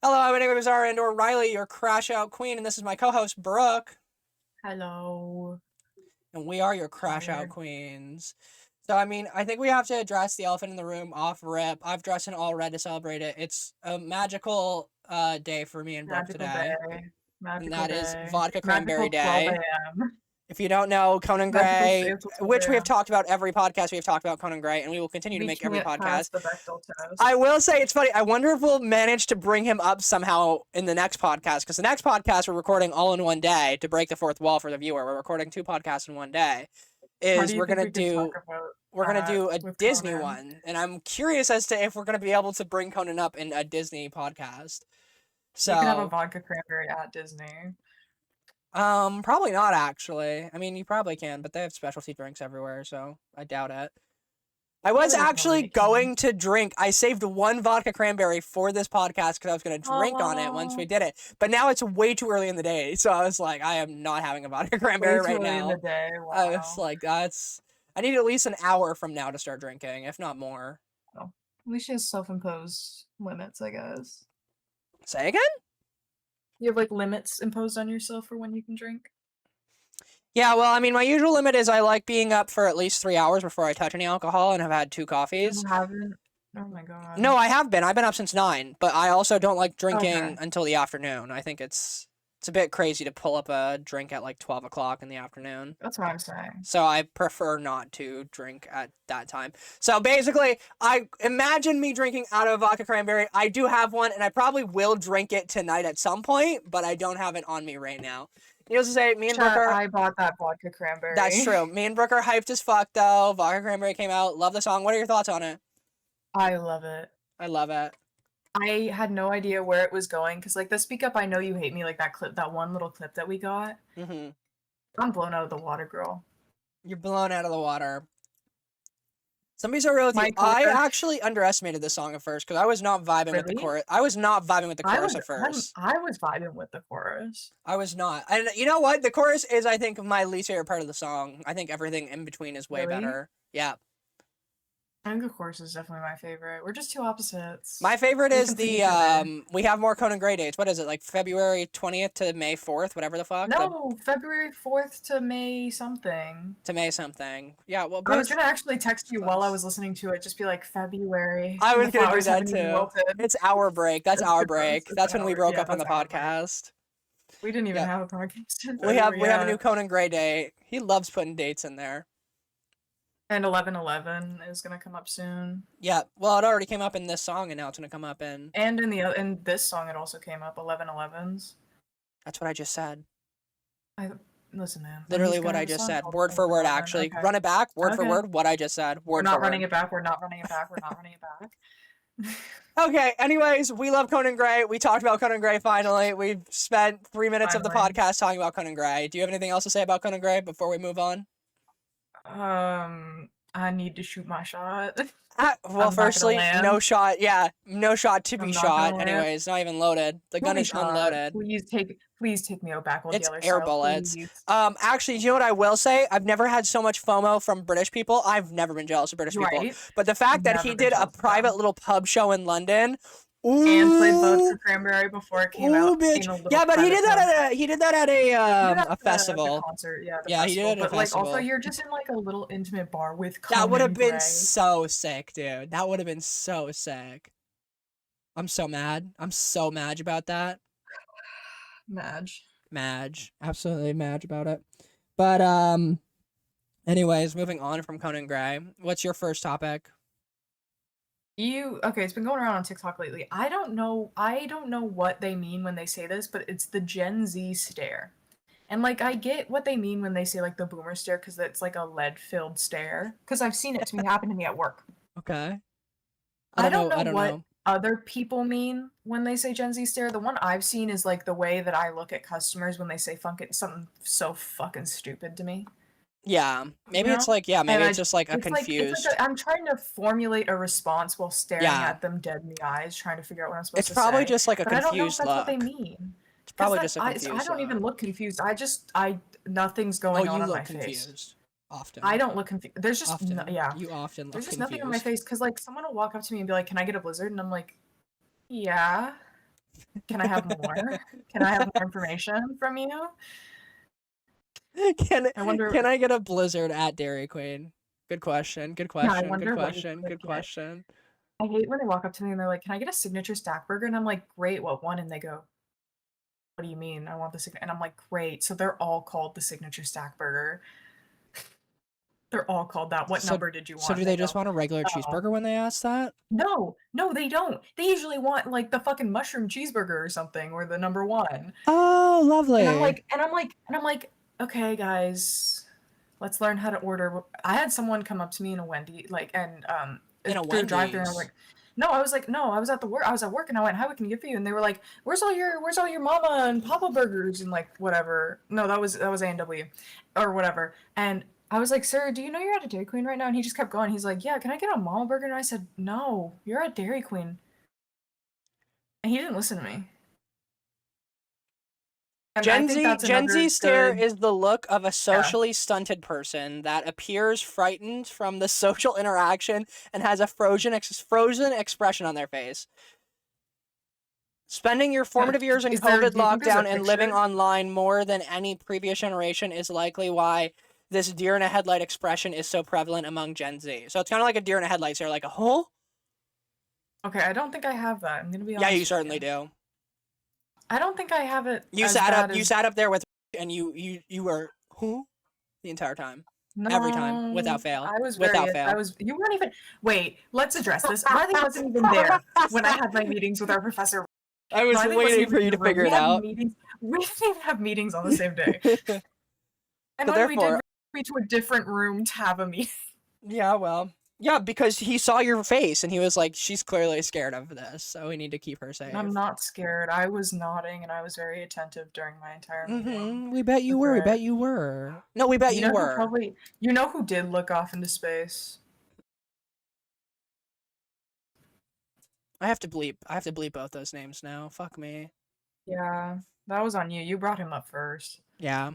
Hello, my name is Zara and or Riley, your Crashout queen, and this is my co-host Brooke, Hello. and we are your Crashout Tired. queens. So, I think we have to address the elephant in the room off rip. I've dressed in all red to celebrate it. It's a magical day for me and Brooke Magical today, day. and Magical that is day. Vodka Cranberry Magical 12 Day. a.m. If you don't know, Conan Magical stay Gray, until 12 which we have a.m. talked about every podcast, we have talked about Conan Gray, and we will continue to We make every can't pass podcast. the Bechdel test. I will say it's funny. I wonder if we'll manage to bring him up somehow in the next podcast, because the next podcast we're recording all in one day to break the fourth wall for the viewer. We're recording 2 podcasts in one day. How do Is you think we could talk about we're gonna that do a with Disney Conan? one, and I'm curious as to if we're gonna be able to bring Conan up in a Disney podcast. We could have a So, vodka cranberry at Disney. probably not actually. I mean, you probably can, but they have specialty drinks everywhere, so I doubt it. I was Really actually annoying. going to drink. I saved one vodka cranberry for this podcast because I was going to drink on it once we did it. But now it's way too early in the day, so I was like, I am not having a vodka cranberry Way too right early in the now. day. I was Wow. like, I need at least an hour from now to start drinking, if not more. Oh. At least she has self-imposed limits, I guess. Say again? You have like limits imposed on yourself for when you can drink? Yeah, well, my usual limit is I like being up for at least 3 hours before I touch any alcohol and have had 2 coffees. You haven't? Oh my god. No, I have been. I've been up since 9, but I also don't like drinking Okay. until the afternoon. I think it's a bit crazy to pull up a drink at like 12 o'clock in the afternoon. That's what I'm saying. So I prefer not to drink at that time. So basically, I imagine me drinking out of a vodka cranberry. I do have one, and I probably will drink it tonight at some point, but I don't have it on me right now. Needless to say, me and Brooke are... I bought that vodka cranberry. That's true. Me and Brooke are hyped as fuck, though. Vodka Cranberry came out. Love the song. What are your thoughts on it? I love it. I love it. I had no idea where it was going because, like, the Speak Up I Know You Hate Me, like that clip, that one little clip that we got. Mm-hmm. I'm blown out of the water, girl. You're blown out of the water. Somebody's so real with you. I actually underestimated this song at first because I was not vibing with the chorus. I was not vibing with the chorus at first. I was vibing with the chorus. I was not. And you know what? The chorus is, I think, my least favorite part of the song. I think everything in between is way better. Yeah. I think the chorus is definitely my favorite. We're just two opposites. My favorite is we have more Conan Gray dates. What is it, like February 20th to May 4th, whatever the fuck? No, February 4th to May something. To May something. Yeah, well, I was gonna actually text you while I was listening to it, just be like February. I was gonna do that too. It's our break. That's our break. That's when we broke up on the podcast. We didn't even have a podcast. We have a new Conan Gray date. He loves putting dates in there. And 11/11 is gonna come up soon. Yeah, well, it already came up in this song, and now it's gonna come up in. And in this song, it also came up 11/11s. That's what I just said. Listen, man. Literally what I just said, word for word. Actually, run it back, word for word. What I just said, word for word. We're not running it back. We're not running it back. We're not running it back. Okay, anyways, we love Conan Gray. We talked about Conan Gray finally. We've spent 3 minutes of the podcast talking about Conan Gray. Do you have anything else to say about Conan Gray before we move on? I need to shoot my shot. Well, firstly, no shot. Yeah, no shot to be shot. Anyways, not even loaded. The gun is unloaded. Please take me out back with the other air bullets. Actually, you know what I will say? I've never had so much FOMO from British people. I've never been jealous of British people. But the fact that he did a private little pub show in London. Ooh, and played Vodka Cranberry before it came out. Bitch. Yeah, but he did that at a festival. The concert, yeah, festival. He did it at a festival. Also, you're just in like a little intimate bar with Conan That would have been Gray. so sick, dude. That would have been so sick. I'm so mad. I'm so mad about that. Madge. Absolutely mad about it. But anyways, moving on from Conan Gray. What's your first topic? Okay, it's been going around on TikTok lately. I don't know what they mean when they say this, but it's the Gen Z stare. And like I get what they mean when they say like the boomer stare because it's like a lead-filled stare. Because I've seen it happen to me at work. Okay. I don't know what other people mean when they say Gen Z stare. The one I've seen is like the way that I look at customers when they say something so fucking stupid to me. Yeah, maybe it's like, maybe it's just like a confused. I'm trying to formulate a response while staring at them dead in the eyes, trying to figure out what I'm supposed to say. It's probably just like a confused look. I don't know if that's look. what they mean. It's probably just a confused I don't even look confused. Nothing's going on my face. Often. I don't look confused. There's just You often look confused. There's just nothing on my face because like someone will walk up to me and be like, "Can I get a Blizzard?" And I'm like, "Yeah." Can I have more? Can I have more information from you? Can I wonder. can I get a Blizzard at Dairy Queen? Good question. Good Yeah, I question. Good wonder what you question. would Good get. question. I hate when they walk up to me and they're like, "Can I get a signature stack burger?" And I'm like, "Great, what one?" And they go, "What do you mean? I want the signature." And I'm like, "Great." So they're all called the signature stack burger. They're all called that. What So number did you so want? do And they they just go, want a regular "Oh, cheeseburger when they ask that? no, no, they don't. They usually want like the fucking mushroom cheeseburger or something, or the number one." Oh, And I'm lovely. like, "Okay, guys, let's learn how to order." I had someone come up to me in a Wendy, like, and In a through a drive-thru, and I'm Wendy's. like, "No," I was like, "No, I was at work," and I went, "Hi, what can I get for you?" And they were like, where's all your mama and papa burgers and like whatever." No, that was A&W, or whatever. And I was like, "Sir, do you know you're at a Dairy Queen right now?" And he just kept going. He's like, "Yeah, can I get a mama burger?" And I said, "No, you're at Dairy Queen." And he didn't listen to me. And I think that's Gen Z another stare good, is the look of a yeah. socially stunted person that appears frightened from the social interaction and has a frozen expression on their face. Spending your formative years in COVID Do you think there's a lockdown and living picture? online more than any previous generation is likely why this deer in a headlight expression is so prevalent among Gen Z. So it's kind of like a deer in a headlight. So you're like, huh? Okay, I don't think I have that. I'm gonna be Yeah, you honest with certainly you. do. I don't think I have it as bad You as sat up there with and you were who the entire time. Every time. no. Without fail. I was Without very I fail. was you weren't even wait, let's address this. Riley wasn't even there when I had my meetings with our professor. I was Riley wasn't waiting even for in you the to room. figure it out. We didn't even have meetings on the same day. And So when we did, therefore, we went to a different room to have a meeting. yeah, well, yeah, because he saw your face and he was like, she's clearly scared of this, so we need to keep her I'm safe. not scared. I was nodding and I was very attentive during my entire meeting We bet you with were. We Rick. bet you were. No, we bet you were. You know who did look off into space? I have to bleep. I have to bleep both those names now. Fuck me. Yeah, that was on you. You brought him up first. Yeah.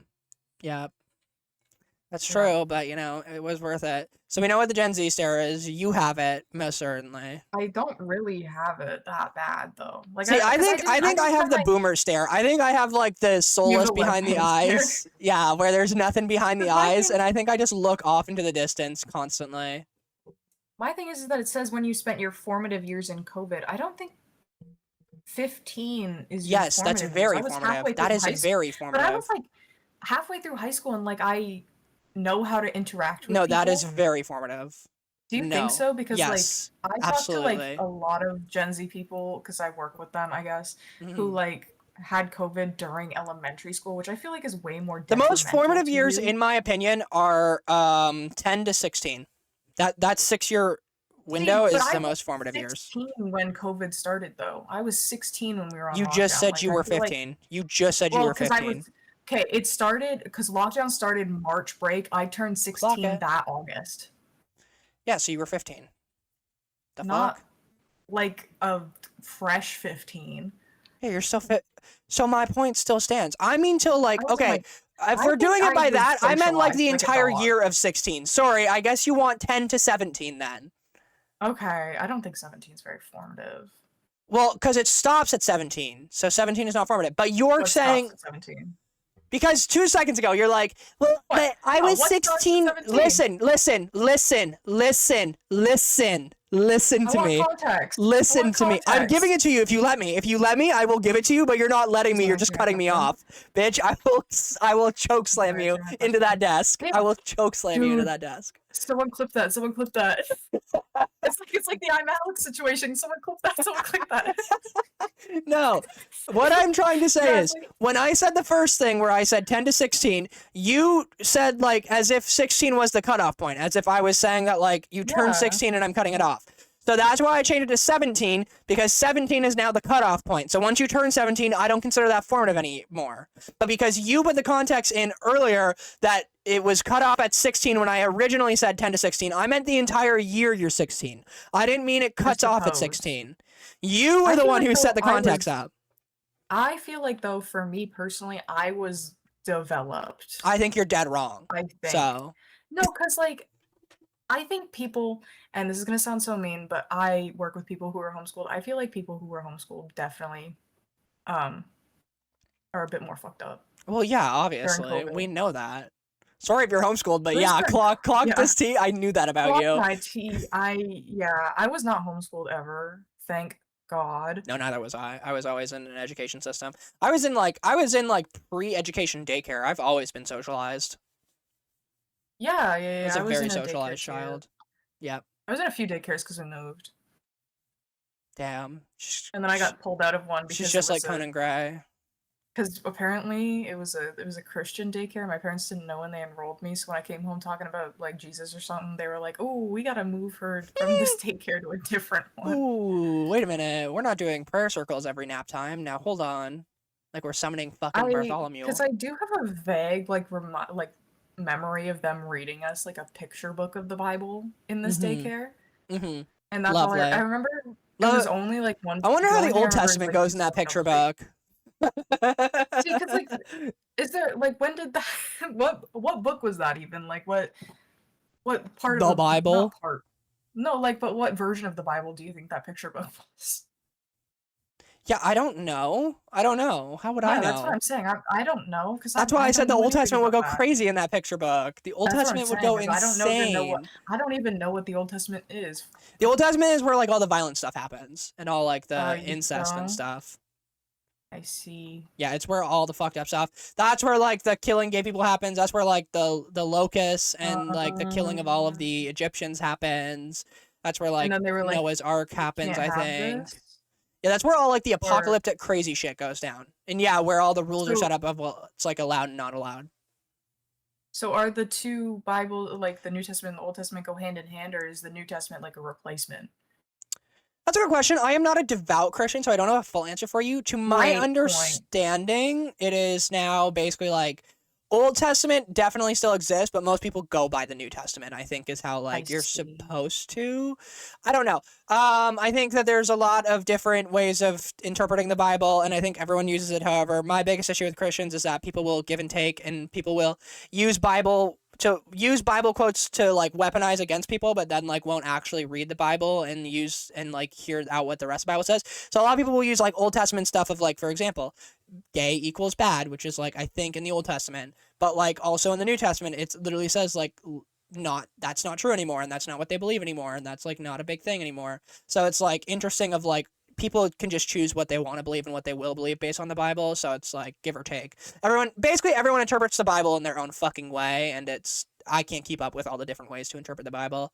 Yeah. That's Yeah. true, but you know, it was worth it. So we know what the Gen Z stare is. You have it, most certainly. I don't really have it that bad though. Like See, I, because I I think I didn't have have the my. boomer stare. I think I have like the You have soulless the left behind the hand stare. eyes. Yeah, where there's nothing behind the Because my eyes, thing, and I think I just look off into the distance constantly. my thing is that it says when you spent your formative years in COVID. I don't think 15 is your Yes, that's formative years. I very was formative. halfway That through is high school, very but I was formative. like halfway through high school and like I know how to interact with No, that is people. very formative. Do you think No. so? Because like Yes. I talk to like Absolutely. a lot of Gen Z people because I work with them, I guess, who Mhm. like had COVID during elementary school, which I feel like is way more The most detrimental formative to years, you. in my opinion, are 10 to 16. That 6 year See, window but is I the was most formative years. 16 when COVID started, though. I was 16 when we were on You just lockdown. said Like you I were feel like, 15. You just said you well, were because I 15. was okay. It started because lockdown started March break. I turned Clock 16 it. that August. Yeah, so you were 15. The Not fuck? like a fresh 15. Yeah, you're still fit. So my point still stands. I mean, till I like, was in okay, like, if I we're think doing it I by was that, I meant like socialized the like a entire dog. year of 16. Sorry, I guess you want 10 to 17 then. Okay, I don't think 17 is very formative. Well, because it stops at 17. So 17 is not formative. But you're What stops saying, at 17? because 2 seconds ago, you're like, well, What? but I No, was what starts at 16. 17? Listen I to want me. context. I Listen want to me. I'm giving context. it to you if you let me. If you let me, I will give it to you, but you're not letting me. Please You're just answer my cutting me question. off. Bitch, I will choke Please slam you answer my into that question. desk. I Damn, will choke slam you into dude. that desk. Someone clip that. Someone clip that. It's like the I'm Alex situation. Someone clip that. Someone clip that. No. What I'm trying to say is, Riley, when I said the first thing where I said 10 to 16, you said like as if 16 was the cutoff point, as if I was saying that like you turn yeah. 16 and I'm cutting it off. So that's why I changed it to 17, because 17 is now the cutoff point. So once you turn 17, I don't consider that formative anymore. But because you put the context in earlier that it was cut off at 16 when I originally said 10 to 16, I meant the entire year you're 16. I didn't mean it I cuts off at suppose. 16. You were I the feel one like who set though the context up. I feel like though for me personally, I was developed. I think you're dead wrong. I think. So, No, because like I think people, and this is gonna sound so mean, but I work with people who are homeschooled. I feel like people who are homeschooled definitely um, are a bit more fucked up Well, yeah, during obviously. We COVID. know that. Sorry if you're homeschooled, but At least yeah, during, clock yeah, this tea. I knew that about clock you. my tea. I was not homeschooled ever. Thank God. No, neither was I. I was always in an education system. I was in like pre-education daycare. I've always been socialized. Yeah, I was a I was very in a daycare socialized too. child. Yep. I was in a few daycares because we moved, Damn. and then I got pulled out of one She's because it just like was a Conan Gray. because apparently it was a Christian daycare. My parents didn't know when they enrolled me, so when I came home talking about like Jesus or something, they were like, "Oh, we gotta move her from this daycare to a different one." Ooh, wait a minute. We're not doing prayer circles every nap time. Now hold on. Like we're summoning fucking Because Bartholomew. I do have a vague like memory of them reading us like a picture book of the Bible in this Mm-hmm. daycare, Mm-hmm. and that's all I Lovely. remember. It was Love. only like one. I wonder The how the only thing I Old remember is Testament like goes you in that telling picture them to read. book. See, because like, is there like when did that? What book was that even? Like what part of The the not Bible. part? No, like but what version of the Bible do you think that picture book was? Yeah, I don't know. I don't know. How would I Yeah, that's what know? I'm saying. I don't know because That's why I I said don't the know Old anything Testament would about go that. crazy in that picture book. The Old That's what I'm Testament would saying go is insane. I don't even know what the Old Testament is. The Old Testament is where like all the violent stuff happens and all like the You incest and don't. stuff. I see. Yeah, it's where all the fucked up stuff. That's where like the killing gay people happens. That's where like the locusts and like the killing of all of Um, the Egyptians happens. That's where and like then they were like, Noah's Ark "You happens, can't I have think. this," Yeah, that's where all like the or apocalyptic crazy shit goes down. And yeah, where all the rules are so. set up of well, it's like allowed and not allowed. So are the two Bible, like the New Testament and the Old Testament, go hand in hand, or is the New Testament like a replacement? That's a good question. I am not a devout Christian, so I don't have a full answer for you. To my Great point. understanding, it is now basically like Old Testament definitely still exists, but most people go by the New Testament, I think is how I like you're see. supposed to. I don't know. I think that there's a lot of different ways of interpreting the Bible, and I think everyone uses it. However, my biggest issue with Christians is that people will give and take, and people will use Bible quotes to like weaponize against people, but then like won't actually read the Bible and use and like hear out what the rest of the Bible says. So a lot of people will use like Old Testament stuff of like, for example, gay equals bad, which is like I think in the Old Testament, but like also in the New Testament, it literally says like not that's not true anymore, and that's not what they believe anymore, and that's like not a big thing anymore. So it's like interesting of like people can just choose what they want to believe and what they will believe based on the Bible. So it's like give or take. Everyone interprets the Bible in their own fucking way, and it's I can't keep up with all the different ways to interpret the Bible.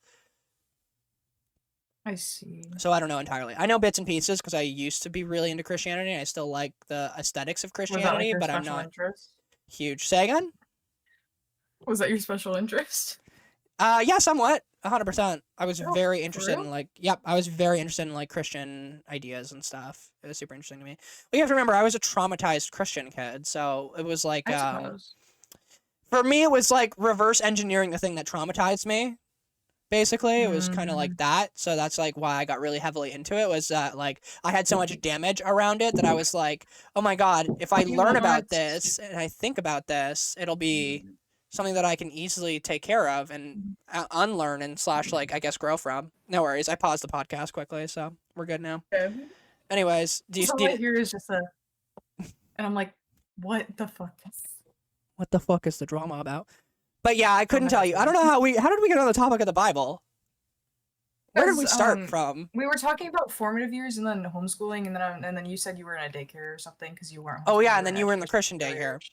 I see. So I don't know entirely. I know bits and pieces because I used to be really into Christianity. I still like the aesthetics of Was that like Christianity, your but I'm special not interest? huge. Say again? Was that your special interest? Yeah, somewhat. 100%. I was Oh, very for interested real? in like, yep, I was very interested in like Christian ideas and stuff. It was super interesting to me. But you have to remember, I was a traumatized Christian kid, so it was like, I suppose. for me, it was like reverse engineering the thing that traumatized me. Basically, it was kind of like Mm, that. So that's like why I got really heavily into it. Was that like I had so much damage around it that I was like, oh my god, if I learn what? about this and I think about this, it'll be something that I can easily take care of and unlearn and slash like I guess grow from. No worries. I paused the podcast quickly, so we're good now. Okay. Anyways, do you So all I need hear is just and I'm like, what the fuck? what the fuck is the drama about? But yeah, I Go couldn't tell ahead, you. I don't know how did we get on the topic of the Bible? Where did because we start from? we were talking about formative years and then homeschooling, and then you said you were in a daycare or something because you weren't Oh homeschooled, yeah, you and were then in you were in the education Christian daycare. age.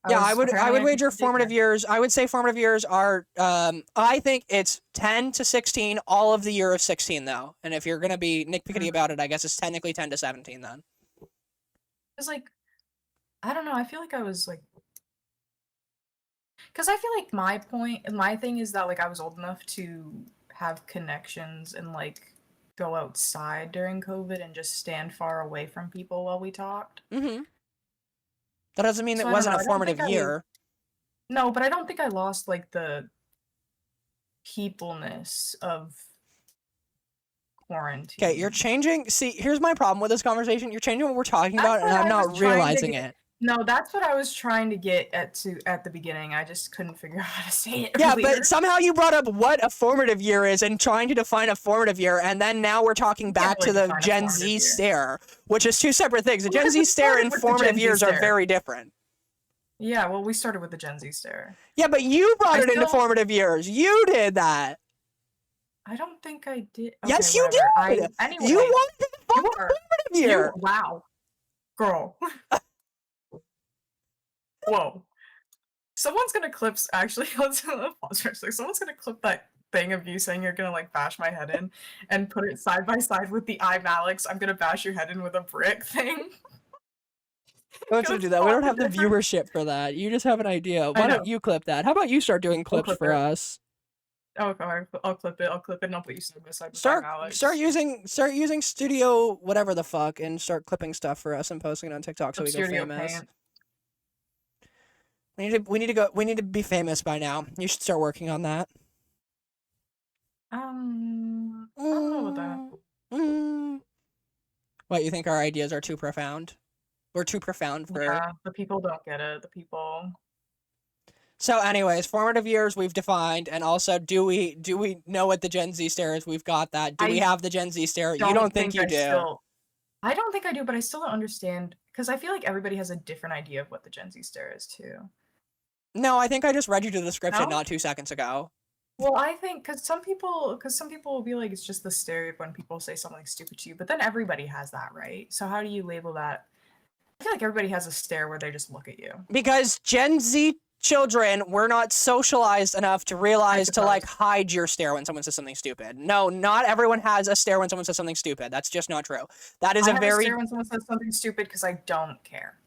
Yeah, I I would was wager Christian formative daycare. years. I would say formative years are I think it's 10 to 16 all of the year of 16 though. And if you're going to be nitpicky about it, I guess it's technically 10 to 17 then. It's like I don't know. I feel like I was like because I feel like my thing is that like I was old enough to have connections and like go outside during COVID and just stand far away from people while we talked. Mhm. That doesn't mean it So I don't know. wasn't a I don't think formative I year. no, but I don't think I lost like the peopleness of Okay, you're quarantine. changing. See, here's my problem with this conversation. You're changing what we're talking That's about and what I'm I was not trying to realizing get. it. No, that's what I was trying to get at the beginning. I just couldn't figure out how to say it Yeah, earlier. but somehow you brought up what a formative year is and trying to define a formative year, and then now we're talking back to the Gen Z stare, which is two separate things. The Gen Z stare and formative years are very different. Yeah, well, we started with the Gen Z stare. Yeah, but you brought it into formative years. You did that. I don't think I did. Okay, yes, you whatever. did. Anyway, you wanted to fucking formative year. Wow, girl. Whoa. Someone's gonna clip. Actually, let's pause for a second. Someone's gonna clip that thing of you saying you're gonna like bash my head in, and put it side by side with the I'm Alex, I'm gonna bash your head in with a brick thing. I want you to do that. We don't have the viewership for that. You just have an idea. Why don't you clip that? How about you start doing clips for us? Okay, I'll clip it. And I'll put you side by side with Alex. Start using Studio whatever the fuck and start clipping stuff for us and posting it on TikTok so we go famous. We need to be famous by now. You should start working on that. I don't know about that. What, you think our ideas are too profound? We're too profound for... Yeah, the people don't get it. The people... So anyways, formative years we've defined, and also do we know what the Gen Z stare is? We've got that. Do we have the Gen Z stare? You don't think you do. I don't think I do, but I still don't understand, because I feel like everybody has a different idea of what the Gen Z stare is too. No, I think I just read you the description not 2 seconds ago. Well, I think because some people will be like, it's just the stare when people say something stupid to you, but then everybody has that, right? So how do you label that? I feel like everybody has a stare where they just look at you. Because Gen Z children were not socialized enough to realize to like hide your stare when someone says something stupid. No, not everyone has a stare when someone says something stupid. That's just not true. That is I have a stare when someone says something stupid because I don't care.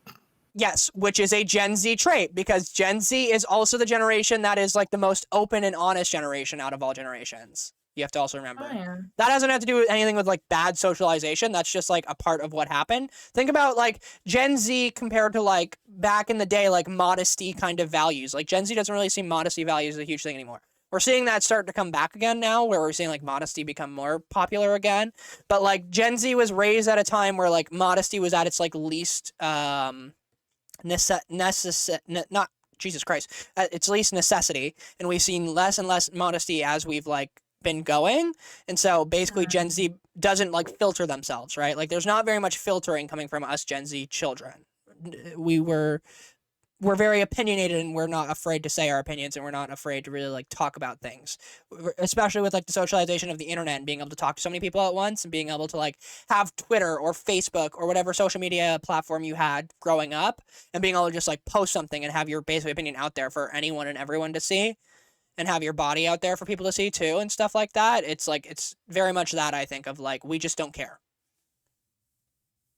Yes, which is a Gen Z trait, because Gen Z is also the generation that is like the most open and honest generation out of all generations. You have to also remember. Oh, yeah. That doesn't have to do with anything with like bad socialization. That's just like a part of what happened. Think about like Gen Z compared to like back in the day, like modesty kind of values. Like Gen Z doesn't really see modesty values as a huge thing anymore. We're seeing that start to come back again now, where we're seeing like modesty become more popular again. But like Gen Z was raised at a time where like modesty was at its like least Jesus Christ, it's least necessity, and we've seen less and less modesty as we've like been going. And so basically Gen Z doesn't like filter themselves, right? Like there's not very much filtering coming from us Gen Z children. We're very opinionated, and we're not afraid to say our opinions, and we're not afraid to really like talk about things, especially with like the socialization of the internet and being able to talk to so many people at once, and being able to like have Twitter or Facebook or whatever social media platform you had growing up, and being able to just like post something and have your basic opinion out there for anyone and everyone to see, and have your body out there for people to see too, and stuff like that. It's like, it's very much that, I think, of like, we just don't care,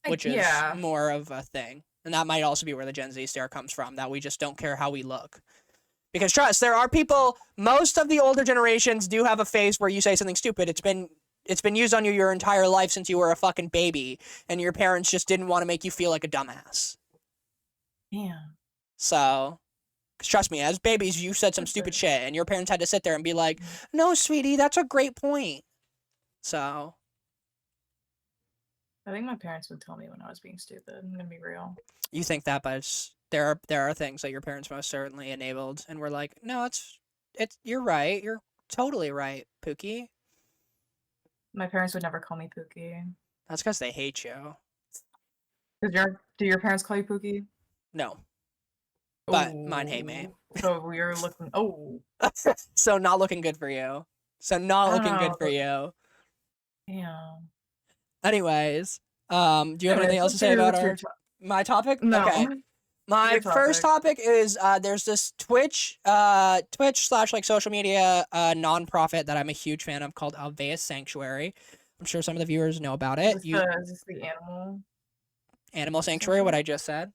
which is more of a thing. And that might also be where the Gen Z stare comes from, that we just don't care how we look. Because trust, there are people, most of the older generations do have a phase where you say something stupid. It's been used on you your entire life since you were a fucking baby, and your parents just didn't want to make you feel like a dumbass. Yeah. So, cause trust me, as babies, you said some stupid shit, and your parents had to sit there and be like, no, sweetie, that's a great point. So... I think my parents would tell me when I was being stupid. I'm gonna be real. You think that, but there are things that your parents most certainly enabled, and we're like, no, it's you're right. You're totally right, Pookie. My parents would never call me Pookie. That's because they hate you. Do your parents call you Pookie? No. But mine hate me. So we're looking. So not looking good for you. So not looking good for you. Yeah. Anyways, do you have anything else to say about my topic? No. Okay. My first topic is there's this Twitch / like social media nonprofit that I'm a huge fan of called Alveaus Sanctuary. I'm sure some of the viewers know about it. Is this the animal sanctuary? What I just said.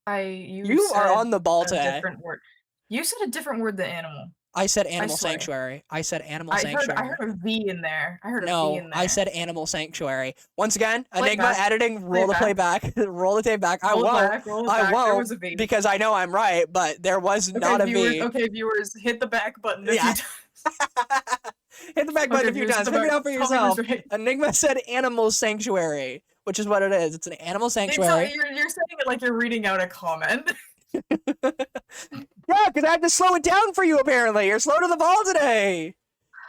You are on the ball today. Different word. You said a different word than animal. I said animal sanctuary. I said animal sanctuary. I heard a V in there. No, I said animal sanctuary. Once again, Enigma editing, roll the playback. Roll the tape back. I won't because I know I'm right, but there was not a V. Okay, viewers, hit the back button. Yeah. Hit the back button a few times. Figure it out for yourself. Enigma said animal sanctuary. which is what it is. It's an animal It's sanctuary. you're saying it like you're reading out a comment. Yeah, because I had to slow it down for you, apparently. You're slow to the ball today.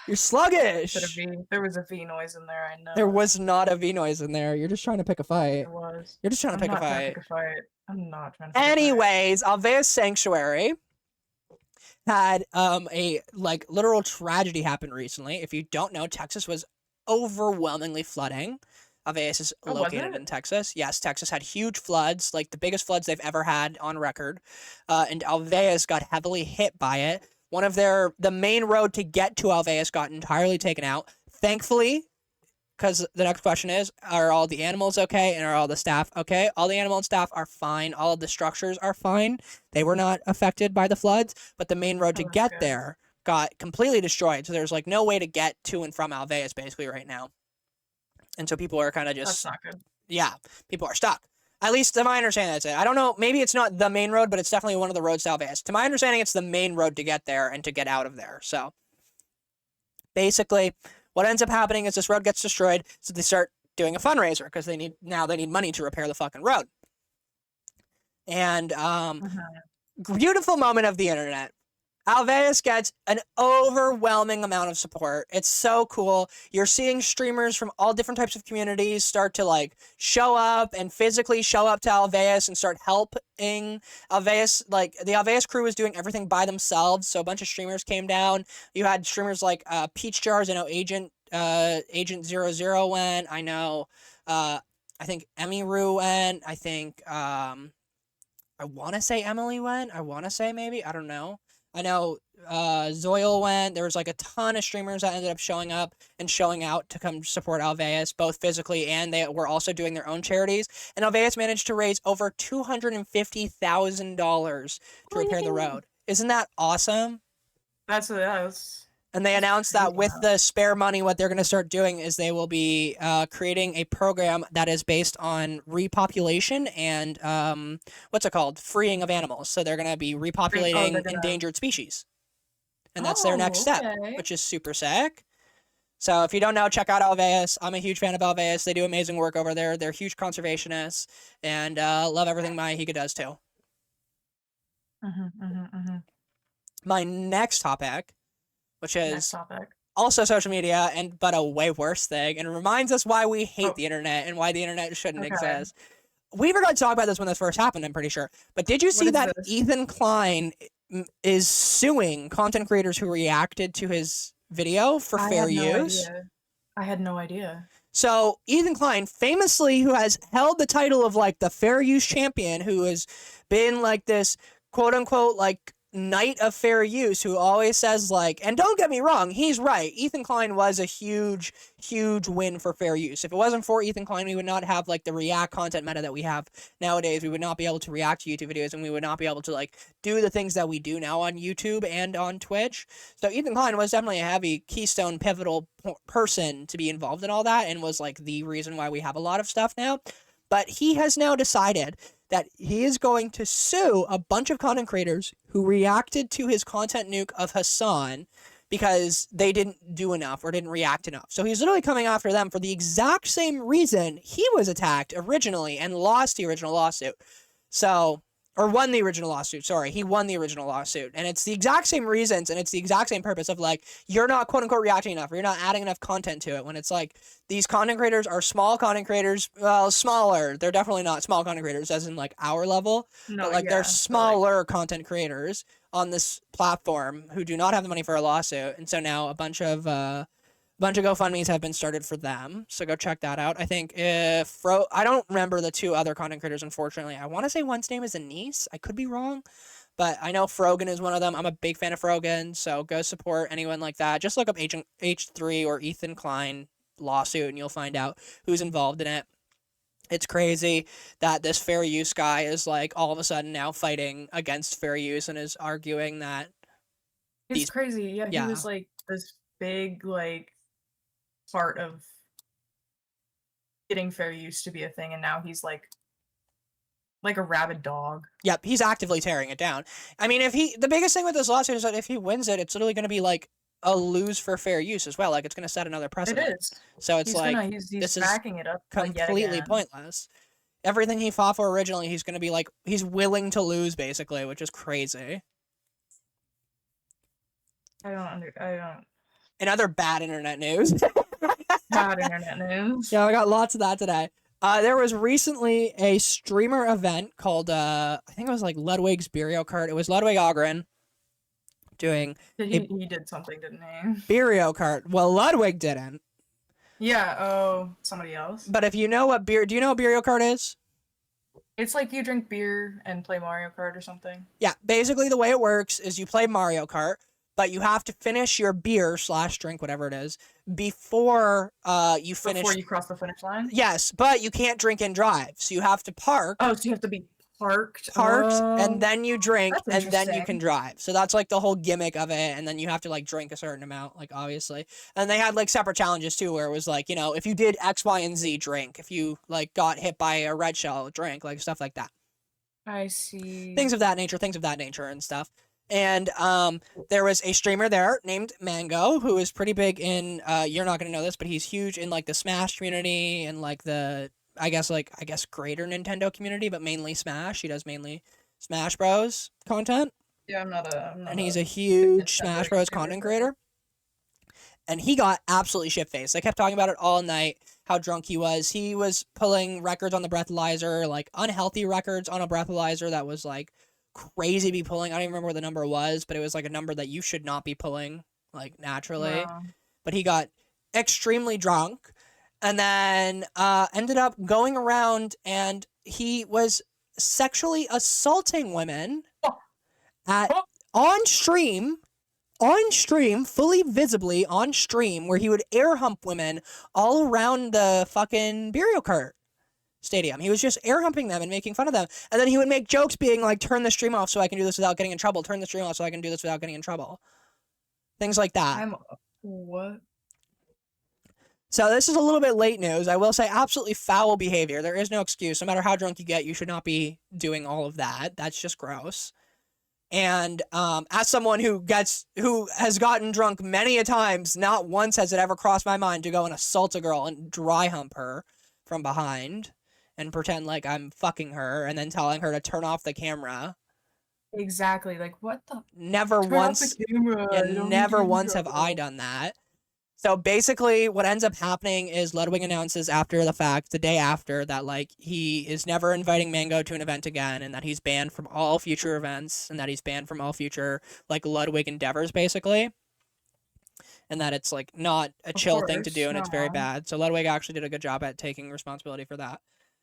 You're sluggish. There was a V noise in there, I know. There was not a V noise in there. You're just trying to pick a fight. There was. You're just trying to pick a fight. I'm not trying to pick a fight. I'm not trying to pick a fight. Anyways, Alveaus Sanctuary had a like literal tragedy happen recently. If you don't know, Texas was overwhelmingly flooding. Alveaus is located in Texas. Yes, Texas had huge floods, like the biggest floods they've ever had on record. And Alveaus got heavily hit by it. The main road to get to Alveaus got entirely taken out. Thankfully, because the next question is, are all the animals okay and are all the staff okay? All the animal and staff are fine. All of the structures are fine. They were not affected by the floods, but the main road to get there got completely destroyed. So there's like no way to get to and from Alveaus basically right now. And so people are kind of just... That's not good. Yeah, people are stuck. At least to my understanding, that's it. I don't know, maybe it's not the main road, but it's definitely one of the roads to Alveaus. To my understanding, it's the main road to get there and to get out of there. So basically, what ends up happening is this road gets destroyed, so they start doing a fundraiser because they need money to repair the fucking road. And beautiful moment of the internet. Alveaus gets an overwhelming amount of support. It's so cool. You're seeing streamers from all different types of communities start to like show up and physically show up to Alveaus and start helping Alveaus. Like the Alveaus crew was doing everything by themselves, so a bunch of streamers came down. You had streamers like Peach Jars. I know Agent 00 went. I know I think Emiru went. I think I want to say Emily went. I want to say maybe. I don't know. I know Zoil went. There was like a ton of streamers that ended up showing up and showing out to come support Alveaus, both physically and they were also doing their own charities. And Alveaus managed to raise over $250,000 to repair the road. Isn't that awesome? That's And they announced that with the spare money, what they're going to start doing is they will be creating a program that is based on repopulation and what's it called? Freeing of animals. So they're going to be repopulating endangered species. And that's their next step, which is super sick. So if you don't know, check out Alveaus. I'm a huge fan of Alveaus. They do amazing work over there. They're huge conservationists and love everything Higa does too. My next topic, which is also social media, but a way worse thing, and it reminds us why we hate the internet and why the internet shouldn't exist. We forgot to talk about this when this first happened, I'm pretty sure. But did you see that Ethan Klein is suing content creators who reacted to his video for fair use? I had no idea. So Ethan Klein, famously, who has held the title of like the fair use champion, who has been like this quote unquote like knight of fair use, who always says like, and don't get me wrong, he's right. Ethan Klein was a huge win for fair use. If it wasn't for Ethan Klein, we would not have like the react content meta that we have nowadays. We would not be able to react to YouTube videos, and we would not be able to like do the things that we do now on YouTube and on Twitch. So Ethan Klein was definitely a heavy keystone pivotal person to be involved in all that, and was like the reason why we have a lot of stuff now. But he has now decided that he is going to sue a bunch of content creators who reacted to his content nuke of Hassan because they didn't do enough or didn't react enough. So he's literally coming after them for the exact same reason he was attacked originally and lost the original lawsuit. Or won the original lawsuit, sorry. He won the original lawsuit. And it's the exact same reasons, and it's the exact same purpose of, like, you're not, quote-unquote, reacting enough, or you're not adding enough content to it, when it's like, these content creators are small content creators, well, smaller. They're definitely not small content creators, as in, like, our level. No, but, like, they're smaller content creators on this platform who do not have the money for a lawsuit. And so now a bunch of GoFundMes have been started for them, so go check that out. I think I don't remember the two other content creators, unfortunately. I want to say one's name is Anise. I could be wrong, but I know Frogan is one of them. I'm a big fan of Frogan, so go support anyone like that. Just look up Agent H3 or Ethan Klein lawsuit, and you'll find out who's involved in it. It's crazy that this fair use guy is, like, all of a sudden now fighting against fair use and is arguing that... It's crazy, yeah. He was, like, this big, like... part of getting fair use to be a thing, and now he's like a rabid dog. Yep, he's actively tearing it down. I mean, the biggest thing with this lawsuit is that if he wins it, it's literally going to be like a lose for fair use as well. Like, it's going to set another It precedent. is. So it's like, He's this is backing it up like yet completely again. pointless. Everything he fought for originally, he's going to be like, he's willing to lose, basically, which is crazy. I don't. In other bad internet news. Bad internet news. Yeah, I got lots of that today. There was recently a streamer event called, I think it was like Ludwig's Burial Cart. It was Ludwig Ogren doing He did something, didn't he? Burial Cart. Well, Ludwig didn't. Yeah, oh, somebody else. But if you know what do you know what Burial Cart is? It's like you drink beer and play Mario Kart or something. Yeah, basically the way it works is you play Mario Kart, but you have to finish your beer / drink, whatever it is, before you finish. Before you cross the finish line? Yes, but you can't drink and drive, so you have to park. Oh, so you have to be parked, and then you drink, that's and then you can interesting. drive. So that's like the whole gimmick of it, and then you have to like drink a certain amount, like obviously. And they had like separate challenges too, where it was like, you know, if you did X, Y, and Z, drink. If you like got hit by a red shell, drink, like stuff like that. I see. Things of that nature and stuff. And there was a streamer there named Mango who is pretty big in you're not gonna know this, but he's huge in like the Smash community and like the I guess greater Nintendo community, but mainly Smash. He does mainly Smash Bros content. Yeah, I'm not and he's a huge Nintendo Smash Bros content creator. And he got absolutely shit-faced. They kept talking about it all night, how drunk he was. He was pulling records on the breathalyzer, like unhealthy records on a breathalyzer that was like crazy to be pulling. I don't even remember what the number was, but it was like a number that you should not be pulling like naturally. No. But he got extremely drunk and then ended up going around and he was sexually assaulting women on stream, fully visibly on stream, where he would air hump women all around the fucking Burial Cart stadium. He was just air humping them and making fun of them. And then he would make jokes being like, turn the stream off so I can do this without getting in trouble. Turn the stream off so I can do this without getting in trouble. Things like that. What? So this is a little bit late news. I will say absolutely foul behavior. There is no excuse. No matter how drunk you get, you should not be doing all of that. That's just gross. And as someone who has gotten drunk many a times, not once has it ever crossed my mind to go and assault a girl and dry hump her from behind and pretend like I'm fucking her and then telling her to turn off the camera. Exactly. Like, what the? Never once have I done that. So basically what ends up happening is Ludwig announces after the fact, the day after, that like he is never inviting Mango to an event again and that he's banned from all future events and that he's banned from all future like Ludwig endeavors basically. And that it's like not a chill thing to do and it's very bad. So Ludwig actually did a good job at taking responsibility for that.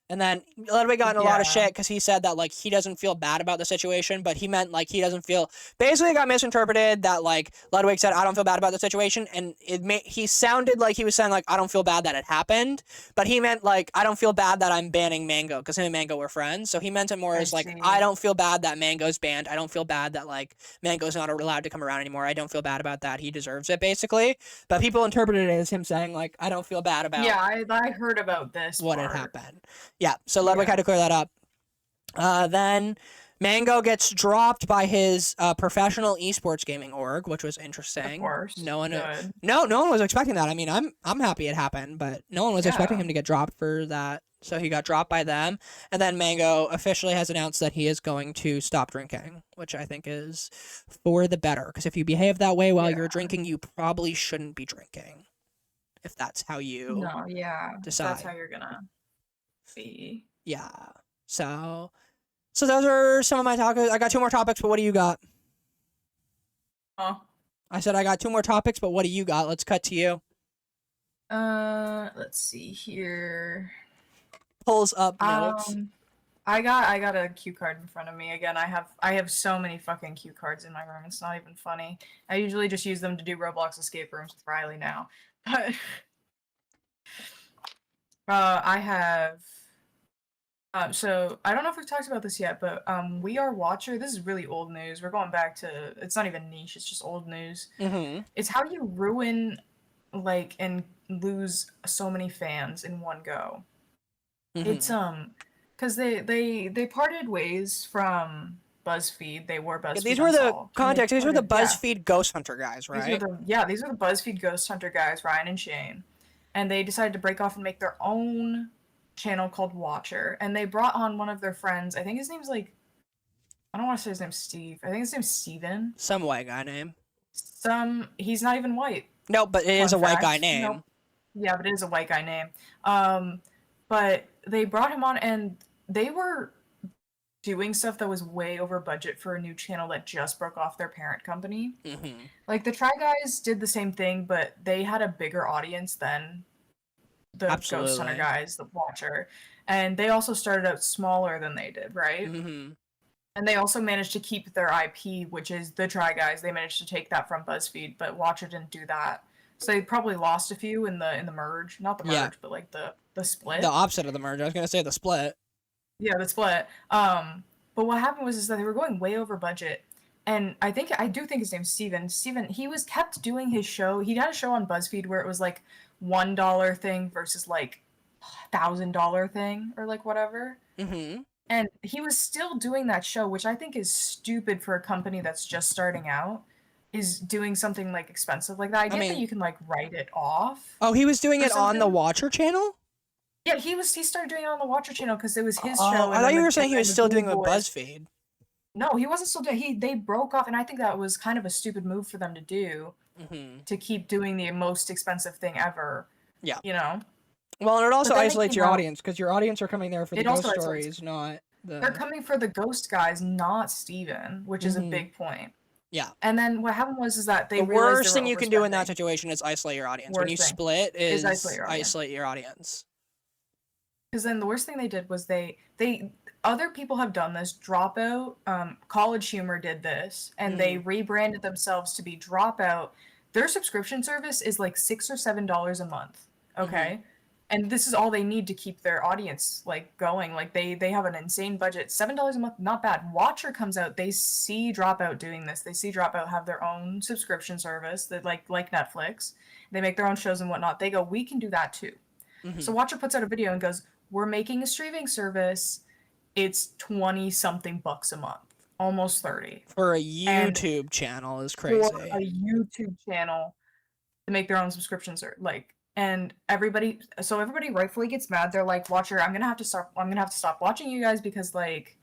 And then Ludwig got in a lot of shit because he said that, like, he doesn't feel bad about the situation, but he meant, like, he doesn't feel... Basically, it got misinterpreted that, like, Ludwig said, I don't feel bad about the situation, and he sounded like he was saying, like, I don't feel bad that it happened, but he meant, like, I don't feel bad that I'm banning Mango, because him and Mango were friends, so he meant it more as, like, I don't feel bad that Mango's banned, I don't feel bad that, like, Mango's not allowed to come around anymore, I don't feel bad about that, he deserves it, basically, but people interpreted it as him saying, like, I don't feel bad about... Yeah, I heard about this what had happened. Yeah, so Ludwig had to clear that up. Then Mango gets dropped by his professional esports gaming org, which was interesting. Of course. No one was expecting that. I mean, I'm happy it happened, but no one was expecting him to get dropped for that. So he got dropped by them, and then Mango officially has announced that he is going to stop drinking, which I think is for the better. Because if you behave that way while you're drinking, you probably shouldn't be drinking. If that's how you decide. That's how you're gonna be. Yeah. So those are some of my topics. I got 2 more topics, but what do you got? Oh. I said I got 2 more topics, but what do you got? Let's cut to you. Let's see here. Pulls up notes. I got a cue card in front of me. Again, I have so many fucking cue cards in my room. It's not even funny. I usually just use them to do Roblox escape rooms with Riley now. But I have so I don't know if we've talked about this yet, but We Are Watcher, this is really old news. We're going back to, it's not even niche, it's just old news. Mm-hmm. It's how you ruin like and lose so many fans in one go. Mm-hmm. It's because they parted ways from BuzzFeed. They were Yeah, BuzzFeed these were the Unsolved. And they context. These were the started- yeah. BuzzFeed Ghost Hunter guys, These right? these were the BuzzFeed Ghost Hunter guys, Ryan and Shane. And they decided to break off and make their own channel called Watcher. And they brought on one of their friends. I think his name's like, I don't want to say his name's Steve. I think his name's Steven. Some white guy name. He's not even white. No, but it is Fun a white fact. guy name. Nope. Yeah, but it is a white guy name. But they brought him on and they were doing stuff that was way over budget for a new channel that just broke off their parent company. Mm-hmm. Like the Try Guys did the same thing, but they had a bigger audience than the Absolutely. Ghost Hunter guys, the Watcher. And they also started out smaller than they did, right? Mm-hmm. And they also managed to keep their IP, which is the Try Guys. They managed to take that from BuzzFeed, but Watcher didn't do that. So they probably lost a few in the merge. Not the merge, Yeah. but like the split. The opposite of the merge. I was gonna say the split. Yeah, the split. But what happened was that they were going way over budget. And I do think his name's Steven. Steven, he was kept doing his show. He had a show on BuzzFeed where it was like $1 thing versus like $1,000 thing or like whatever. Mm-hmm. And he was still doing that show, which I think is stupid for a company that's just starting out, is doing something like expensive like that. I get that you can like write it off. Oh, he was doing or it on the something. Watcher channel? Yeah, he started doing it on the Watcher channel because it was his show. Oh, I thought you were saying he was still doing it with BuzzFeed. No, he wasn't still doing. They broke off, and I think that was kind of a stupid move for them to do. Mm-hmm. To keep doing the most expensive thing ever. Yeah. You know. Well, and it also But then isolates your audience because your audience are coming there for the It ghost also stories, not the. They're coming for the ghost guys, not Steven, which is a big point. Yeah. And then what happened was that they The realized worst they thing were you can do in that overspending. situation is isolate your audience. When Worst you thing split is isolate your audience. audience. Because then the worst thing they did was they other people have done this. Dropout, College Humor did this, and they rebranded themselves to be Dropout. Their subscription service is like $6 or $7 a month. Okay. And this is all they need to keep their audience like going. Like they have an insane budget. $7 a month, not bad. Watcher comes out, they see Dropout doing this. They see Dropout have their own subscription service that like Netflix. They make their own shows and whatnot. They go, we can do that too. So Watcher puts out a video and goes, we're making a streaming service. It's 20 something bucks a month. Almost 30. For a YouTube channel is crazy. For a YouTube channel to make their own subscription service. Like, and everybody rightfully gets mad. They're like, Watcher, I'm gonna have to stop watching you guys because like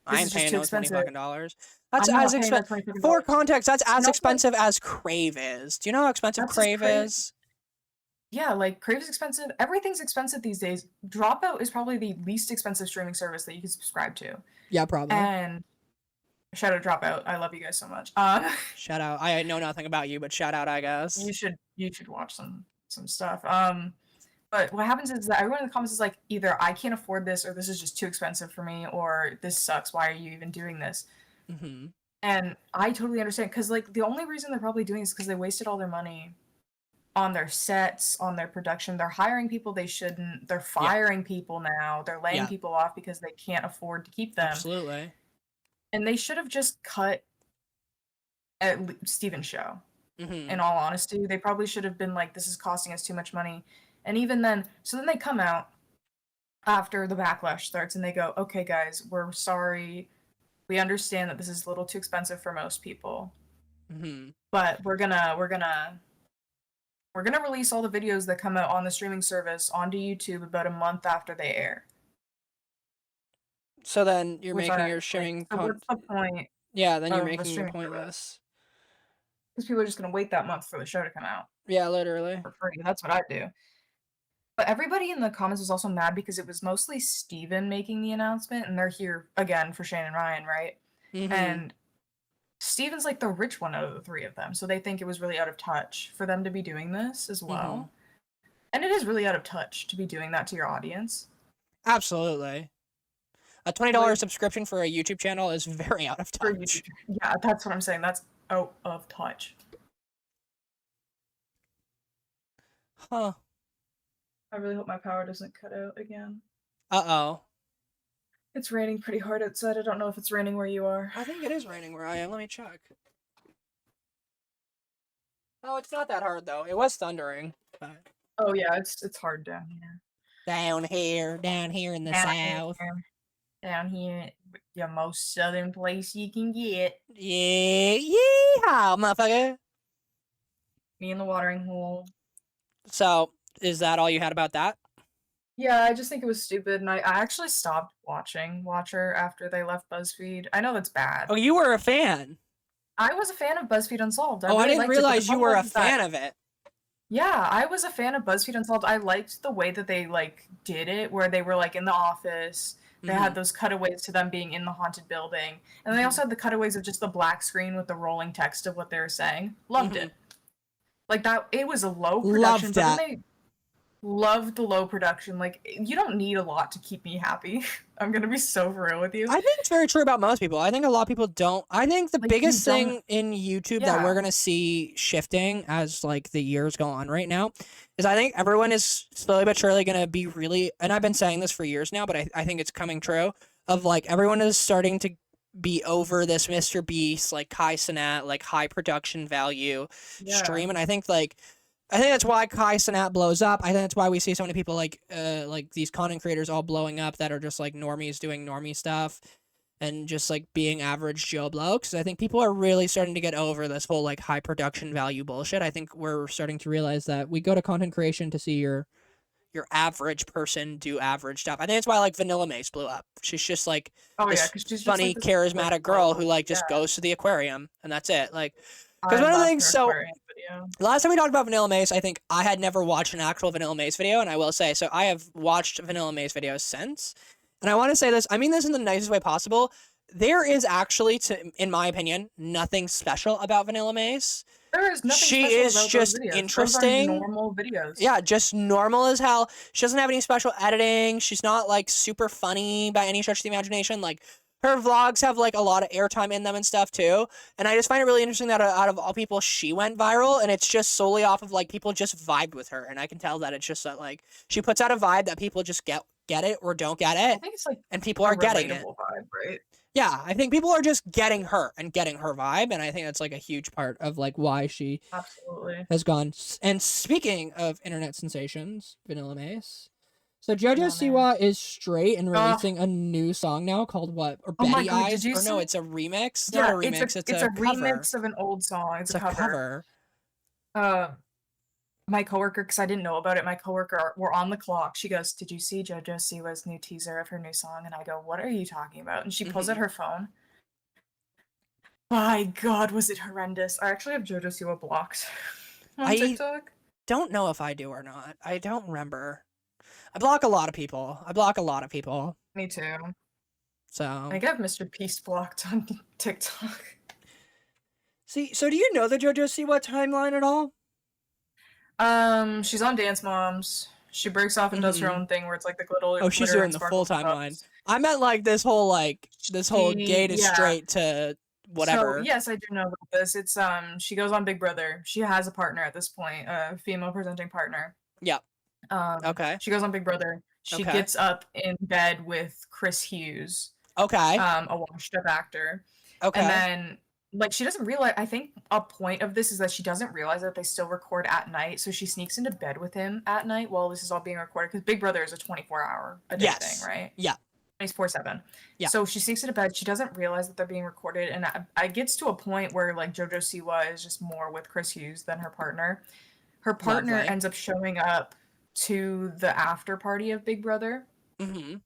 I ain't paying no $20 That's I'm as not paying that expensive. $20 For context, that's as know, expensive as Crave is. Do you know how expensive That's as Crave Crave- is? Yeah, like Crave is expensive. Everything's expensive these days. Dropout is probably the least expensive streaming service that you can subscribe to. Yeah, probably. And shout out Dropout. I love you guys so much. Shout out. I know nothing about you, but shout out, I guess. You should watch some stuff. But what happens is that everyone in the comments is like, either I can't afford this, or this is just too expensive for me, or this sucks. Why are you even doing this? And I totally understand, because like the only reason they're probably doing this is because they wasted all their money on their sets, on their production. They're hiring people they shouldn't. They're firing people now. They're laying people off because they can't afford to keep them. Absolutely. And they should have just cut at Steven's show. In all honesty, they probably should have been like, this is costing us too much money. And even then, so then they come out after the backlash starts and they go, okay guys, we're sorry. We understand that this is a little too expensive for most people. But we're gonna release all the videos that come out on the streaming service onto YouTube about a month after they air. So then you're making your streaming what's the point? Yeah, then you're of the making it streaming pointless. Because people are just gonna wait that month for the show to come out. Yeah, literally. For free. That's what I do. But everybody in the comments was also mad because it was mostly Steven making the announcement, and they're here again for Shane and Ryan, right? And Steven's like the rich one out of the three of them, so they think it was really out of touch for them to be doing this as well. And it is really out of touch to be doing that to your audience. Absolutely. A $20 subscription for a YouTube channel is very out of touch. Yeah, that's what I'm saying. That's out of touch. Huh. I really hope my power doesn't cut out again. Uh-oh. It's raining pretty hard outside. I don't know if it's raining where you are. I think it is raining where I am. Let me check. Oh, it's not that hard, though. It was thundering. But... Oh, yeah, it's hard down here. Down here in the south. down here, the most southern place you can get. Yeah, yeehaw, motherfucker. Me in the watering hole. So, is that all you had about that? Yeah, I just think it was stupid, and I actually stopped watching Watcher after they left BuzzFeed. I know that's bad. Oh, you were a fan. I was a fan of BuzzFeed Unsolved. I Oh, I really didn't liked it, but the realize you problem were a was that fan of it. yeah, I was a fan of BuzzFeed Unsolved. I liked the way that they like did it, where they were like in the office. They Mm-hmm. had those cutaways to them being in the haunted building, and then they also had the cutaways of just the black screen with the rolling text of what they were saying. Loved it. Like that, it was a low production, Loved but then that. they loved the low production. Like you don't need a lot to keep me happy. I'm gonna be so for real with you. I think it's very true about most people. I think a lot of people don't. I think the Like you biggest don't. thing in YouTube that we're Yeah. gonna see shifting as like the years go on right now is I think everyone is slowly but surely gonna be really, and I've been saying this for years now, but I think it's coming true, of like everyone is starting to be over this Mr. Beast, like Kai Cenat, like high production value Yeah. stream. And I think that's why Kai Cenat blows up. I think that's why we see so many people like these content creators all blowing up that are just like normies doing normie stuff and just like being average Joe Blow. Because I think people are really starting to get over this whole like high production value bullshit. I think we're starting to realize that we go to content creation to see your average person do average stuff. I think that's why like Vanilla Mace blew up. She's just like Oh yeah, this because she's just funny, like this like charismatic girl who low. like Yeah, just goes to the aquarium and that's it. Like, because I one of the love things, her so aquarium video. last time we talked about Vanilla Mace, I think I had never watched an actual Vanilla Mace video, and I will say, so I have watched Vanilla Mace videos since, and I want to say this, I mean this in the nicest way possible. There is actually, in my opinion, nothing special about Vanilla Mace. There is nothing She special is about those just videos. interesting. Those are normal videos. Yeah, just normal as hell. She doesn't have any special editing. She's not like super funny by any stretch of the imagination. Like her vlogs have like a lot of airtime in them and stuff too. And I just find it really interesting that out of all people, she went viral, and it's just solely off of like people just vibed with her, and I can tell that it's just that like she puts out a vibe that people just get it or don't get I it, think it's like and people a are getting it. relatable vibe, right? Yeah, I think people are just getting her and getting her vibe, and I think that's like a huge part of like why she Absolutely. has gone. And speaking of internet sensations, Vanilla Mace. So Jojo Vanilla Siwa is straight and Ugh. releasing a new song now called what? Or Oh my Betty God, Eyes? did you Or no, see- it's a remix. It's Yeah, not a remix. It's a cover. remix of an old song. It's a cover. cover. My coworker, because I didn't know about it, my coworker were on the clock. She goes, "Did you see JoJo Siwa's new teaser of her new song?" And I go, "What are you talking about?" And she pulls out her phone. My God, was it horrendous? I actually have JoJo Siwa blocked on TikTok. Don't know if I do or not. I don't remember. I block a lot of people. Me too. So I think I have Mr. Beast blocked on TikTok. see, so do you know the JoJo Siwa timeline at all? She's on Dance Moms. She breaks off and does her own thing where it's like the glitter. Oh, she's doing the full timeline. I meant like this whole gay to straight to whatever. So yes, I do know about this. It's she goes on Big Brother. She has a partner at this point, a female presenting partner. Yeah. Okay. She goes on Big Brother. She gets up in bed with Chris Hughes. Okay. A washed up actor. Okay. And then like she doesn't realize, I think a point of this is that she doesn't realize that they still record at night, so she sneaks into bed with him at night while this is all being recorded, because Big Brother is a 24-hour a day thing, right? Yeah. 24/7. Yeah. So she sneaks into bed. She doesn't realize that they're being recorded, and I gets to a point where like JoJo Siwa is just more with Chris Hughes than her partner. Her partner ends up showing up to the after party of Big Brother,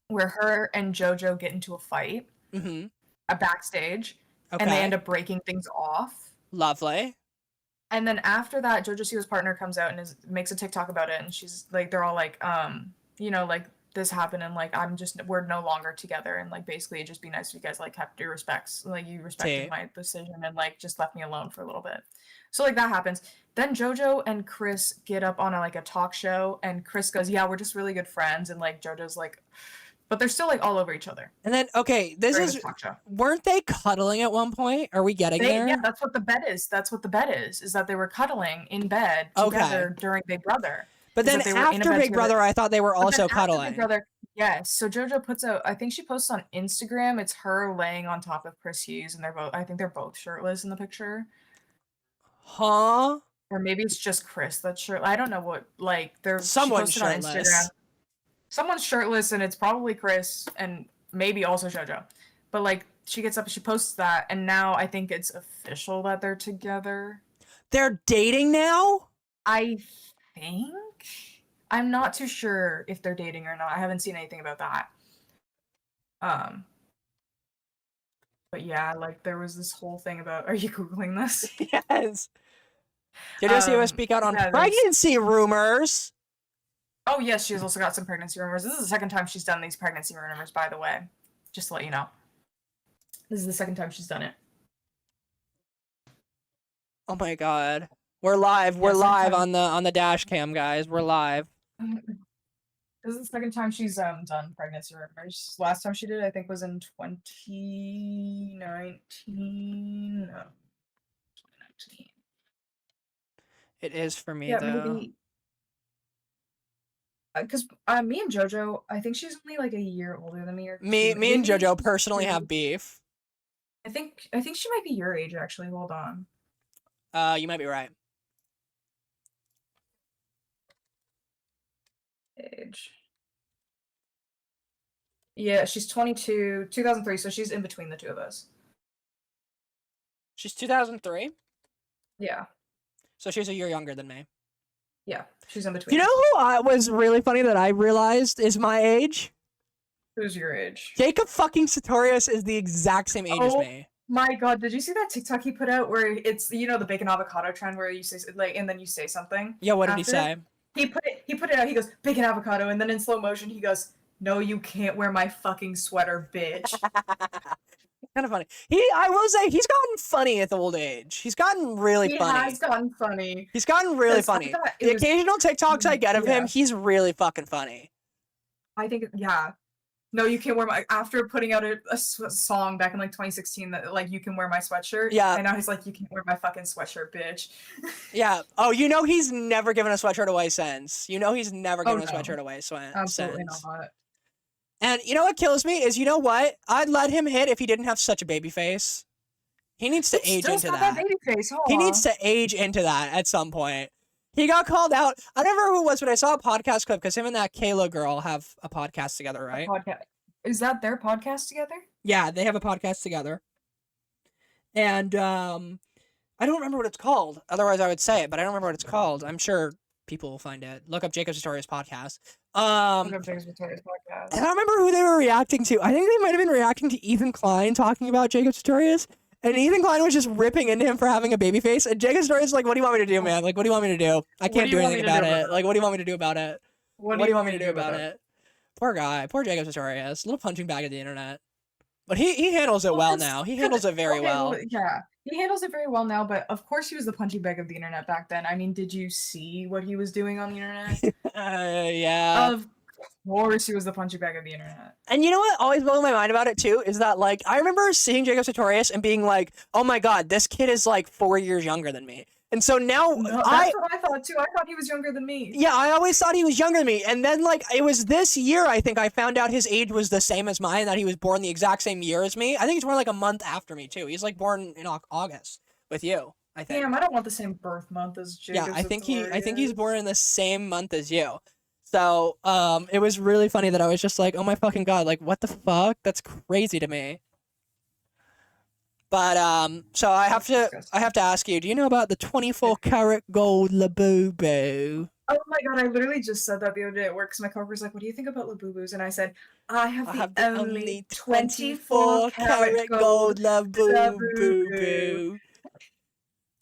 where her and JoJo get into a fight, a backstage, and they end up breaking things off. Lovely. And then after that, JoJo Siwa's partner comes out and makes a TikTok about it, and she's like, they're all like, you know, like this happened, and like we're no longer together, and like basically it'd just be nice if you guys like kept your respects, like you respected my decision and like just left me alone for a little bit. So like that happens. Then JoJo and Chris get up on a talk show, and Chris goes, "Yeah, we're just really good friends," and like JoJo's like, but they're still like all over each other. And then weren't they cuddling at one point? Are we getting there? Yeah, that's what the bet is. Is that they were cuddling in bed together during Big Brother. But then after Big Brother, I thought they were also cuddling. Big Brother, yes. So JoJo puts out, I think she posts on Instagram, it's her laying on top of Chris Hughes, and I think they're both shirtless in the picture. Huh? Or maybe it's just Chris that's shirtless. I don't know what, like, someone's shirtless. On Instagram. Someone's shirtless, and it's probably Chris, and maybe also Jojo. But like she gets up and she posts that, and now I think it's official that they're together. They're dating now? I think. I'm not too sure if they're dating or not. I haven't seen anything about that. But yeah, like there was this whole thing about. Are you googling this? Yes. Did you see us speak out on pregnancy rumors? Oh yes, she's also got some pregnancy rumors. This is the second time she's done these pregnancy rumors, by the way. Just to let you know. This is the second time she's done it. Oh my god. We're live. We're live on the dash cam, guys. We're live. This is the second time she's done pregnancy rumors. Last time she did it, I think, was in 2019. No. 2019. It is for me, Yeah, though. maybe. Because me and Jojo, I think she's only like a year older than me. Or me and Jojo personally have beef. I think she might be your age, actually. Hold on. You might be right. Age. Yeah, she's 22, 2003, so she's in between the two of us. She's 2003? Yeah. So she's a year younger than me. Yeah, she's in between. You know who was really funny that I realized is my age? Who's your age? Jacob fucking Sartorius is the exact same age as me. My god, did you see that TikTok he put out where it's, you know, the bacon avocado trend where you say, like, and then you say something? Yeah, what did he say? He put it out, he goes, bacon avocado, and then in slow motion he goes, no, you can't wear my fucking sweater, bitch. Kind of funny. I will say, he's gotten funny at the old age. He's gotten really funny. He has gotten funny. He's gotten really funny. The occasional TikToks I get of him, he's really fucking funny. I think, yeah. No, you can't wear my, after putting out a song back in like 2016 that like, you can wear my sweatshirt. Yeah. And now he's like, you can't wear my fucking sweatshirt, bitch. Yeah. Oh, you know he's never given a sweatshirt away since. You know he's never given a sweatshirt away since. Absolutely not. And you know what kills me is, you know what? I'd let him hit if he didn't have such a baby face. He needs to age into that. Baby face, he needs to age into that at some point. He got called out. I don't remember who it was, but I saw a podcast clip because him and that Kayla girl have a podcast together, right? Is that their podcast together? Yeah, they have a podcast together. And I don't remember what it's called. Otherwise, I would say it, but I don't remember what it's called. I'm sure people will find it. Look up Jacob Sartorius podcast. Look up Jacob Sartorius podcast. And I don't remember who they were reacting to. I think they might have been reacting to Ethan Klein talking about Jacob Sartorius. And Ethan Klein was just ripping into him for having a baby face. And Jacob Sartorius is like, what do you want me to do, man? Like, what do you want me to do? I can't do anything about it. Like, what do you want me to do about it? What do you want me to do about it? Poor guy. Poor Jacob Sartorius. Little punching bag of the internet. But he handles it well now. He handles it very well. Yeah, he handles it very well now, but of course he was the punching bag of the internet back then. I mean, did you see what he was doing on the internet? Yeah. Of course he was the punching bag of the internet. And you know what always blew my mind about it too is that, like, I remember seeing Jacob Sartorius and being like, oh my god, this kid is like 4 years younger than me. And so now that's what I thought too. I thought he was younger than me. Yeah, I always thought he was younger than me. And then, like, it was this year, I think, I found out his age was the same as mine, that he was born the exact same year as me. I think he's born like a month after me too. He's like born in August with you, I think. Damn, I don't want the same birth month as Jacob. Yeah, I think he's born in the same month as you. So, it was really funny that I was just like, oh my fucking god, like, what the fuck? That's crazy to me. But, so I have to ask you, do you know about the 24-karat gold Labubu? Oh my god, I literally just said that the other day at work because my coworker's like, what do you think about Labubus? And I said, I have the only 24-karat gold Labubu.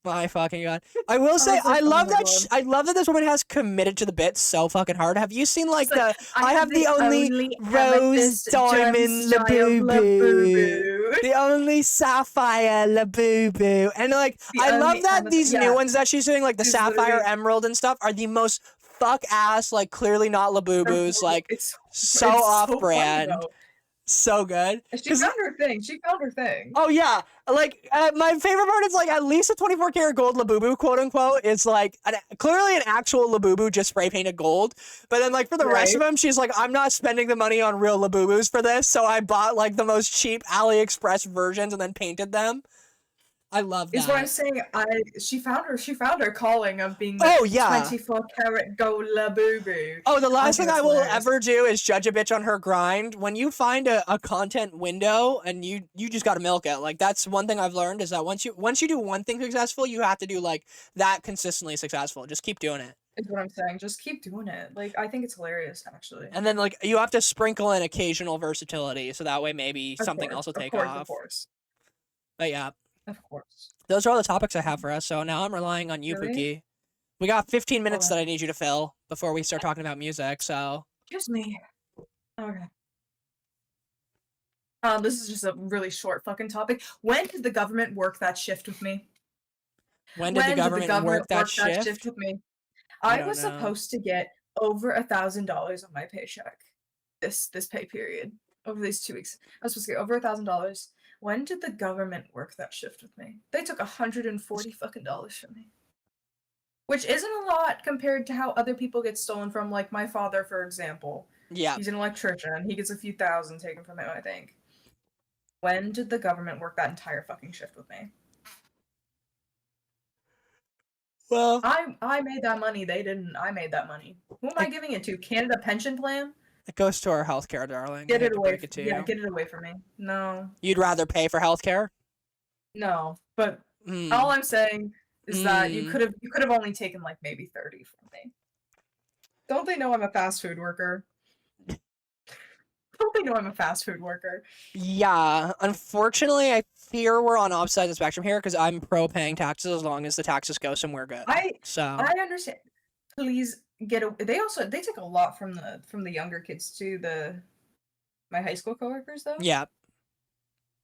My fucking god. I will say, I love that this woman has committed to the bit so fucking hard. Have you seen, like, I have the only rose diamond Labubu. The only sapphire Labubu. And, like, I love that these new ones that she's doing, like, the sapphire emerald and stuff, are the most fuck-ass, like, clearly not Labubus. Like, it's so off-brand. So good. She found her thing. Oh yeah, like my favorite part is, like, at least a 24-karat gold Labubu, quote unquote, is like clearly an actual Labubu just spray painted gold. But then, like, for the rest of them, she's like, I'm not spending the money on real Labubus for this, so I bought like the most cheap AliExpress versions and then painted them. I love Is what I'm that. saying. She found her calling of being the Oh yeah. 24 karat gold labubu. Oh, the I last think thing I that's will hilarious. ever do is judge a bitch on her grind. When you find a content window and you just gotta milk it. Like that's one thing I've learned is that once you do one thing successful, you have to do like that consistently successful. Just keep doing it. Is what I'm saying. Just keep doing it. Like I think it's hilarious, actually. And then like you have to sprinkle in occasional versatility so that way maybe Of something course, else will of take course, of off. course, But yeah, of course. those are all the topics I have for us. So now I'm relying on you, Really? Pookie. We got 15 minutes Okay. that I need you to fill before we start talking about music. So Excuse me. Okay. This is just a really short fucking topic. When did the government work that shift with me? when did the When did the government government work that work that shift shift? with me? I I don't was know. supposed to get over $1,000 on my paycheck this pay period over these 2 weeks. I was supposed to get over $1,000. When did the government work that shift with me? They took $140 fucking dollars from me, which isn't a lot compared to how other people get stolen from. Like my father, for example, Yeah. he's an electrician. He gets a few thousand taken from him, I think. When did the government work that entire fucking shift with me? Well, I made that money. They didn't. I made that money. Who am I giving it to? Canada Pension Plan? it goes to our healthcare, darling. Get I hate it to away. break it to Yeah, you. get it away from me. No, You'd rather pay for healthcare? no. But Mm. all I'm saying is that you Mm. could have only taken like maybe 30 from me. Don't they know I'm a fast food worker? Don't they know I'm a fast food worker? Yeah. Unfortunately, I fear we're on opposite sides of the spectrum here because I'm pro paying taxes as long as the taxes go somewhere good. So I understand. Please get a. They take a lot from the younger kids too. My high school coworkers though. yeah,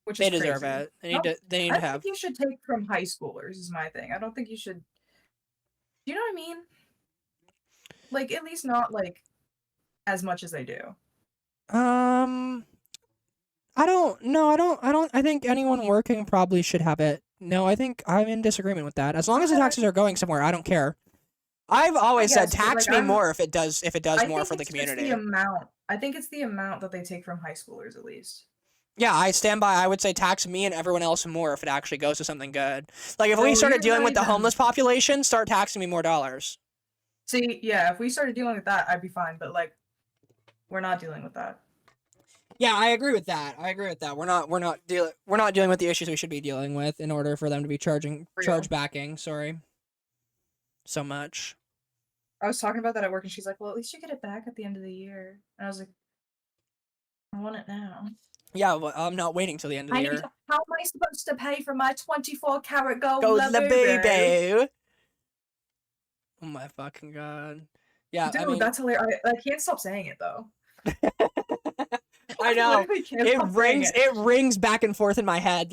Which they is deserve crazy. it. They No, need to. They need I to think have. you should take from high schoolers is my thing. I don't think you should. Do you know what I mean? Like at least not like as much as they do. Um, I don't. No, I don't. I don't. I think anyone working probably should have it. No, I think I'm in disagreement with that. As long as the Okay. taxes are going somewhere, I don't care. I've always said guess, but, tax like, me more if it does I more think for the it's just the community. amount. I think it's the amount that they take from high schoolers at least. Yeah, I stand by. I would say tax me and everyone else more if it actually goes to something good. Like if No, we started you're dealing not with the even. homeless population, start taxing me more dollars. See, yeah, if we started dealing with that, I'd be fine. But like, we're not dealing with that. Yeah, I agree with that. I agree with that. We're not dealing with the issues we should be dealing with in order for them to be charge backing. Sorry, so much. I was talking about that at work, and she's like, "Well, at least you get it back at the end of the year." And I was like, "I want it now." Yeah, well, I'm not waiting till the end of the year. How am I supposed to pay for my 24 karat gold Goes the labubu? baby. Oh my fucking god. Yeah, Dude, I mean, that's hilarious. I can't stop saying it though. I know. literally can't stop saying It rings back and forth in my head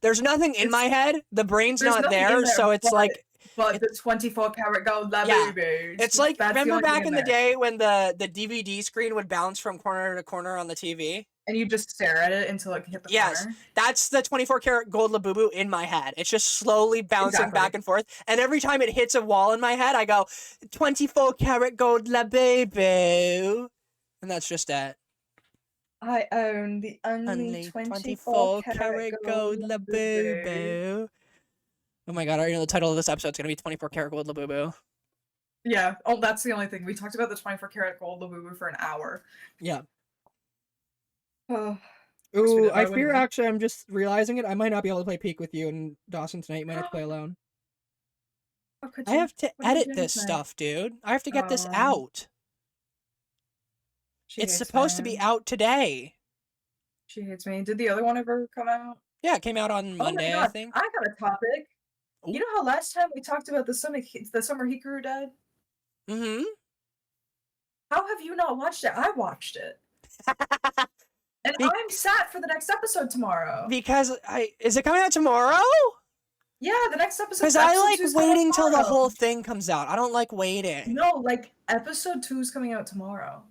there's nothing in my head. The brain's There's not nothing in there, there, so it's like But the 24 karat gold labubu. it's like That's the remember only thing back in the there. day when the DVD screen would bounce from corner to corner on the TV? And you just stare at it until it hit the Yes, corner. that's the 24 karat gold labubu in my head. It's just slowly bouncing Exactly. back and forth. And every time it hits a wall in my head, I go, 24 karat gold labubu. And that's just it. I own the only 24 karat gold labubu. labubu. Oh my god, I already know the title of this episode is going to be 24 karat gold labubu. Yeah. Oh, that's the only thing. We talked about the 24 karat gold labubu for an hour. Yeah. Oh. Ooh, I fear actually I'm just realizing it. I might not be able to play Peak with you and Dawson tonight. You might have to play alone. I have to edit this stuff, dude. I have to get this out. It's supposed to be out today. She hates me. Did the other one ever come out? Yeah, it came out on Monday, I think. I got a topic. Ooh. You know how last time we talked about the summer Hikaru died? Mm-hmm. How have you not watched it? I watched it. And I'm sad for the next episode tomorrow. Because is it coming out tomorrow? Yeah, the next episode. Because I like waiting till the whole thing comes out. I don't like waiting. No, like episode 2 is coming out tomorrow.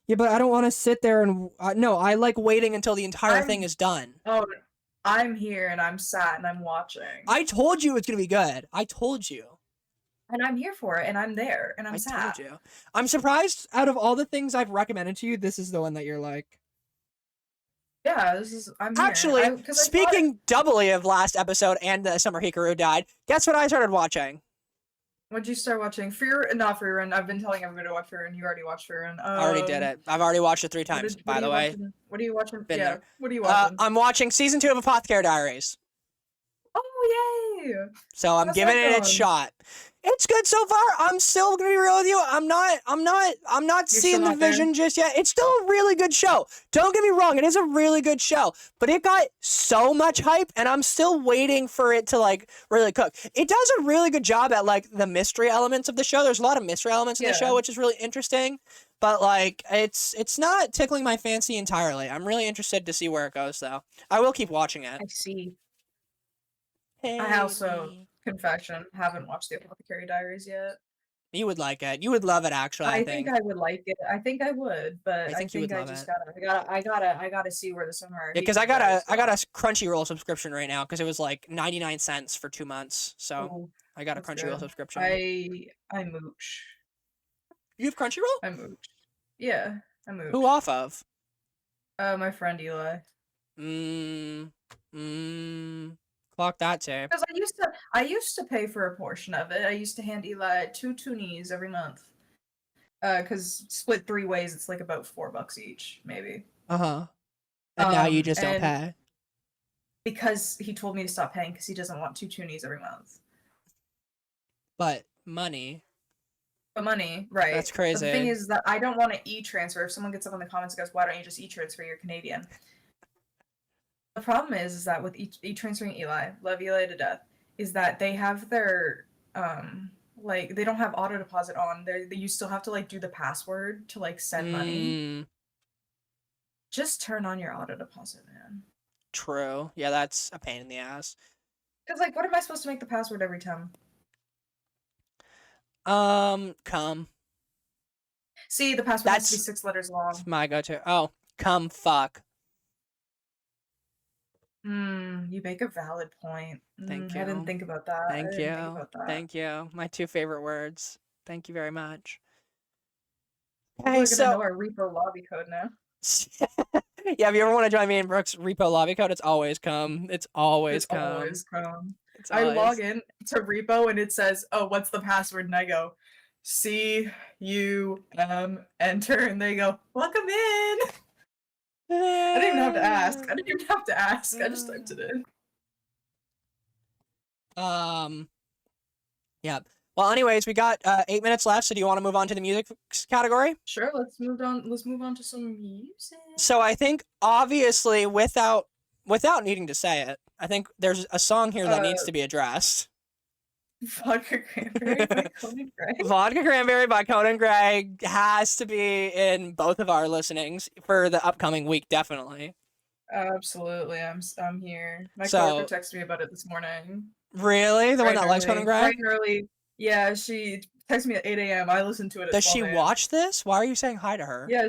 Yeah, but I don't want to sit there and no. I like waiting until the entire thing is done. Oh, I'm here and I'm sad and I'm watching. I told you it's gonna be good. I told you. And I'm here for it and I'm there and I'm sad. I told you. I'm surprised. Out of all the things I've recommended to you, this is the one that you're like. Yeah, yeah, I'm here. Actually, speaking doubly of last episode and the summer Hikaru died, guess what I started watching? What'd you start watching? Not Free Run. I've been telling everybody to watch Free Run. You already watched Free Run. I already did it. I've already watched it 3 times, by the way. What are you watching? Been there. What are you watching? I'm watching season 2 of Apothecary Diaries. Oh, yay! So I'm giving it its shot. It's good so far. I'm still gonna be real with you. I'm not seeing the vision just yet. It's still a really good show. Don't get me wrong, it is a really good show. But it got so much hype, and I'm still waiting for it to like really cook. It does a really good job at like the mystery elements of the show. There's a lot of mystery elements in the show, which is really interesting. But like it's not tickling my fancy entirely. I'm really interested to see where it goes though. I will keep watching it. I see. Hey, I also, confession, haven't watched the Apothecary Diaries yet. You would like it. You would love it, actually. I think I would like it. I think I would, but I think you would I love just it. I gotta see where the summer. Yeah, because I got a Crunchyroll subscription right now because it was like 99 cents for 2 months. So I got a Crunchyroll subscription. I mooch. You have Crunchyroll? I mooch. Yeah, I mooch. Who off of? My friend Eli. Clock that tape. Because I used to pay for a portion of it. I used to hand Eli 2 toonies every month. Because split 3 ways, it's like about $4 each, maybe. And now you just don't pay. Because he told me to stop paying because he doesn't want 2 toonies every month. But money. But money, right? That's crazy. But the thing is that I don't want to e-transfer. If someone gets up in the comments and goes, "Why don't you just e-transfer? You're Canadian." The problem is that with e-transferring Eli, love Eli to death, is that they have their like they don't have auto deposit on. You still have to like do the password to like send money. Just turn on your auto deposit, man. True. Yeah, that's a pain in the ass. Because like, what am I supposed to make the password every time? Come. See, the password has to be 6 letters long. That's my go-to. Oh, come fuck. You make a valid point. Thank you. I didn't think about that. Thank you. My 2 favorite words. Thank you very much. We're gonna know our repo lobby code now. Yeah, if you ever want to join me in Brooke's repo lobby code, it's always come. It's always come. I log in to repo and it says, "Oh, what's the password?" And I go, "CUM, enter," and they go, "Welcome in." I didn't even have to ask. I just typed it in. Yeah. Well, anyways, we got 8 minutes left. So, do you want to move on to the music category? Sure. Let's move on to some music. So, I think obviously, without needing to say it, I think there's a song here that needs to be addressed. Vodka Cranberry by Conan Gray. Vodka Cranberry by Conan Gray has to be in both of our listenings for the upcoming week, definitely. Absolutely, I'm here. My coworker texted me about it this morning. Really? The one that likes Conan Gray? Bright and early. Yeah, she texted me at 8 a.m. I listened to it at 12 Does she watch this? Why are you saying hi to her? Yeah,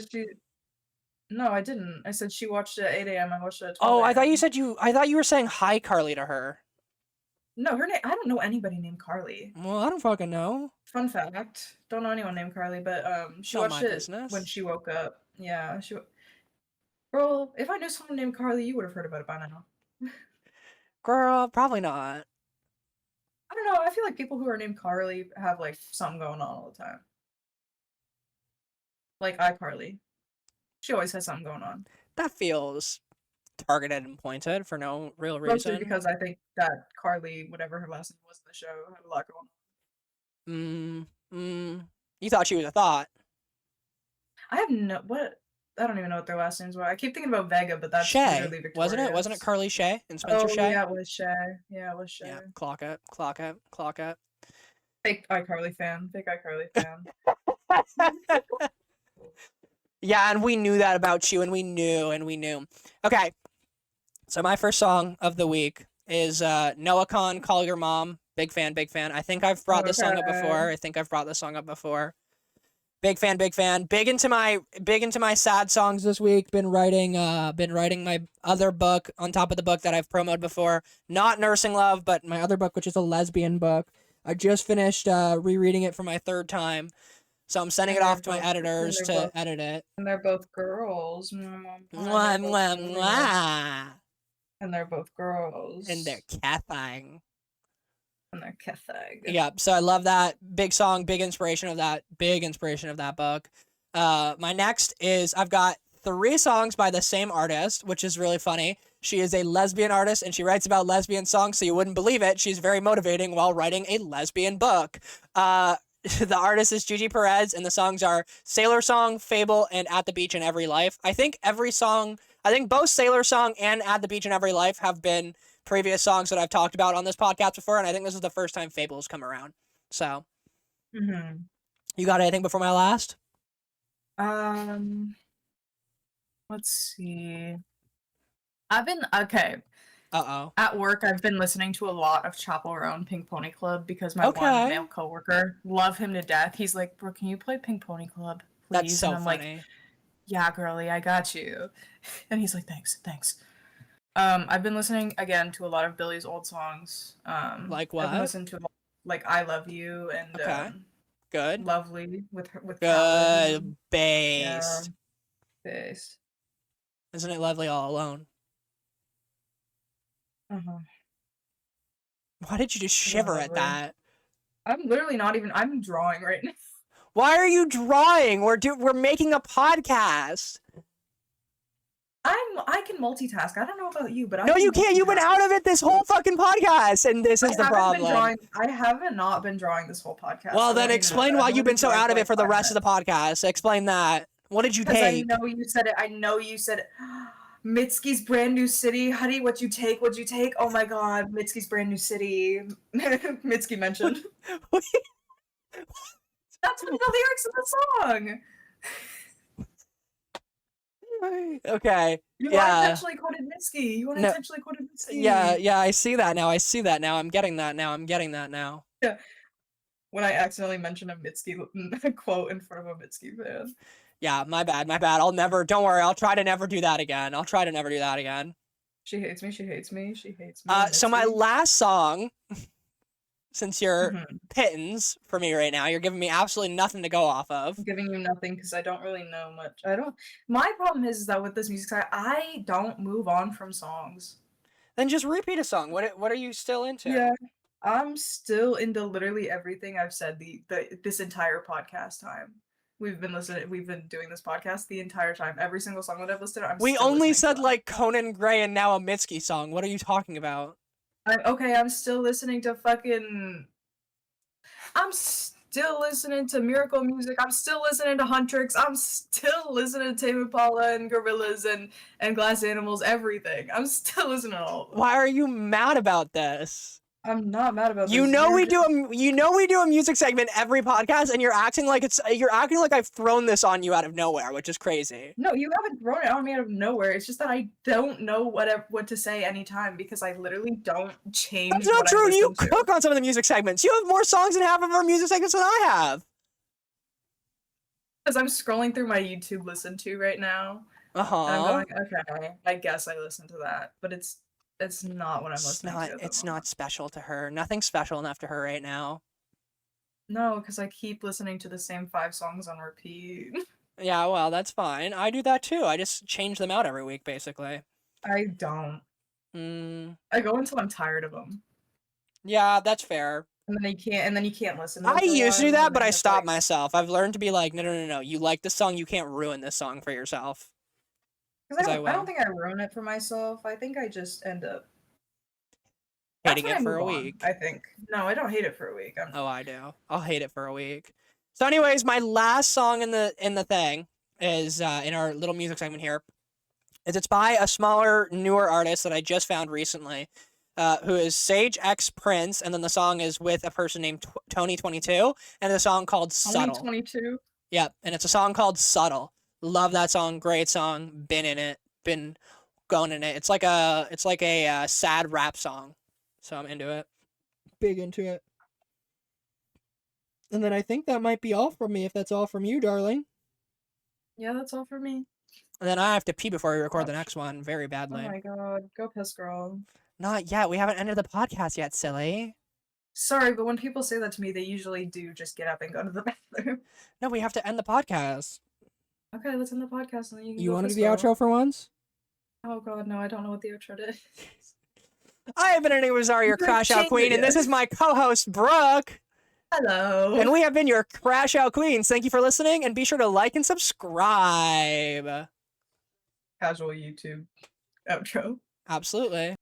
No, I didn't. I said she watched it at 8 a.m. I watched it at 12 Oh, I thought you were saying hi, Carly, to her. No, her name. I don't know anybody named Carly. Well, I don't fucking know. Fun fact: don't know anyone named Carly, but she watched it when she woke up. Yeah, Girl, if I knew someone named Carly, you would have heard about it by now. Girl, probably not. I don't know. I feel like people who are named Carly have like something going on all the time. Like iCarly, she always has something going on. That feels targeted and pointed for no real reason. Mostly because I think that Carly, whatever her last name was in the show, had a lot going on. You thought she was a thought. I don't even know what their last names were. I keep thinking about Vega, but that's Shay, wasn't it? Wasn't it Carly Shay and Spencer Shay? Yeah, it was Shay. Yeah, clock it. Fake iCarly fan. Yeah, and we knew that about you, and we knew. Okay, so my first song of the week is Noah Khan, Call Your Mom. Big fan. I think I've brought this song up before. Big fan. Big into my sad songs this week. Been writing my other book on top of the book that I've promoted before. Not Nursing Love, but my other book, which is a lesbian book. I just finished rereading it for my 3rd time. So I'm sending it off to my editors to edit it. And they're both girls. Mwah, mwah, mwah. And they're both girls. And they're kissing. And they're kissing. Yep. So I love that. Big song, big inspiration of that. Big inspiration of that book. My next is I've got 3 songs by the same artist, which is really funny. She is a lesbian artist and she writes about lesbian songs, so you wouldn't believe it. She's very motivating while writing a lesbian book. The artist is Gigi Perez, and the songs are Sailor Song, Fable, and At the Beach in Every Life. I think both Sailor Song and At the Beach in Every Life have been previous songs that I've talked about on this podcast before, and I think this is the first time Fable's come around. So, You got anything before my last? Let's see. Okay. Uh-oh. At work, I've been listening to a lot of Chaperone Pink Pony Club because my one male coworker, love him to death. He's like, bro, can you play Pink Pony Club, please? That's so and I'm funny. Like, yeah, girly, I got you. And he's like, thanks. I've been listening again to a lot of Billy's old songs. Like what? I've been listening to like I Love You and Good. Lovely with Good bass. Yeah, bass. Isn't it lovely all alone? Why did you just shiver at that? I'm literally not even. I'm drawing right now. Why are you drawing? We're making a podcast. I can multitask. I don't know about you, but no, you can't. You've been out of it this whole fucking podcast, and this is the problem. I haven't not been drawing this whole podcast. Well, then explain why you've been so out of it for the rest of the podcast. Explain that. What did you take? I know you said it. Mitski's Brand New City. Honey, what'd you take? Oh my god, Mitski's Brand New City. Mitski mentioned. That's one of the lyrics of the song. Okay. You unintentionally quoted Mitski. Yeah, I see that now. I'm getting that now. Yeah. When I accidentally mentioned a Mitski quote in front of a Mitski fan. Yeah, my bad. Don't worry, I'll try to never do that again. She hates me. So my last song, since you're pittance for me right now, you're giving me absolutely nothing to go off of. I'm giving you nothing because I don't really know much. My problem is that with this music, I don't move on from songs. Then just repeat a song. What are you still into? Yeah, I'm still into literally everything I've said this entire podcast time. We've been doing this podcast the entire time. Every single song that I've listed, we only said like Conan Gray and now a Mitski song. What are you talking about? I'm still listening to I'm still listening to Miracle Music. I'm still listening to Huntrix. I'm still listening to Tame Impala and Gorillaz and Glass Animals, everything. I'm still listening to all of them. Why are you mad about this? I'm not mad about this. We do a music segment every podcast, and you're acting like I've thrown this on you out of nowhere, which is crazy. No, you haven't thrown it on me out of nowhere. It's just that I don't know what to say anytime because I literally don't change. That's not true. You cook on some of the music segments. You have more songs in half of our music segments than I have. Because I'm scrolling through my YouTube listen to right now. And I'm going, okay, I guess I listen to that, but it's not what I'm listening to. It's not special to her. Nothing's special enough to her right now. No, because I keep listening to the same 5 songs on repeat. Yeah, well, that's fine. I do that too. I just change them out every week, basically. I don't. I go until I'm tired of them. Yeah, that's fair. And then you can't listen. I used to do that, but I stopped myself. I've learned to be like, no. You like this song, you can't ruin this song for yourself. Because I don't think I ruin it for myself. I think I just end up hating it for a week. I think. No, I don't hate it for a week. I do. I'll hate it for a week. So anyways, my last song in the thing is in our little music segment here. It's by a smaller, newer artist that I just found recently, who is Sage X Prince, and then the song is with a person named Tony22, and the song called Subtle. Tony22? Yep, and it's a song called Subtle. Love that song. Great song. Been in it. Been going in it. It's like a sad rap song. So I'm into it. Big into it. And then I think that might be all from me, if that's all from you, darling. Yeah, that's all for me. And then I have to pee before we record the next one very badly. Oh my god. Go piss, girl. Not yet. We haven't ended the podcast yet, silly. Sorry, but when people say that to me, they usually do just get up and go to the bathroom. No, we have to end the podcast. Okay, let's end the podcast and then you can You go want to piss do the go. outro for once? Oh god, no, I don't know what the outro is. I have been Annie Rosario, your Crashout Queen, and this is my co-host, Brooke. Hello. And we have been your Crashout Queens. Thank you for listening, and be sure to like and subscribe. Casual YouTube outro. Absolutely.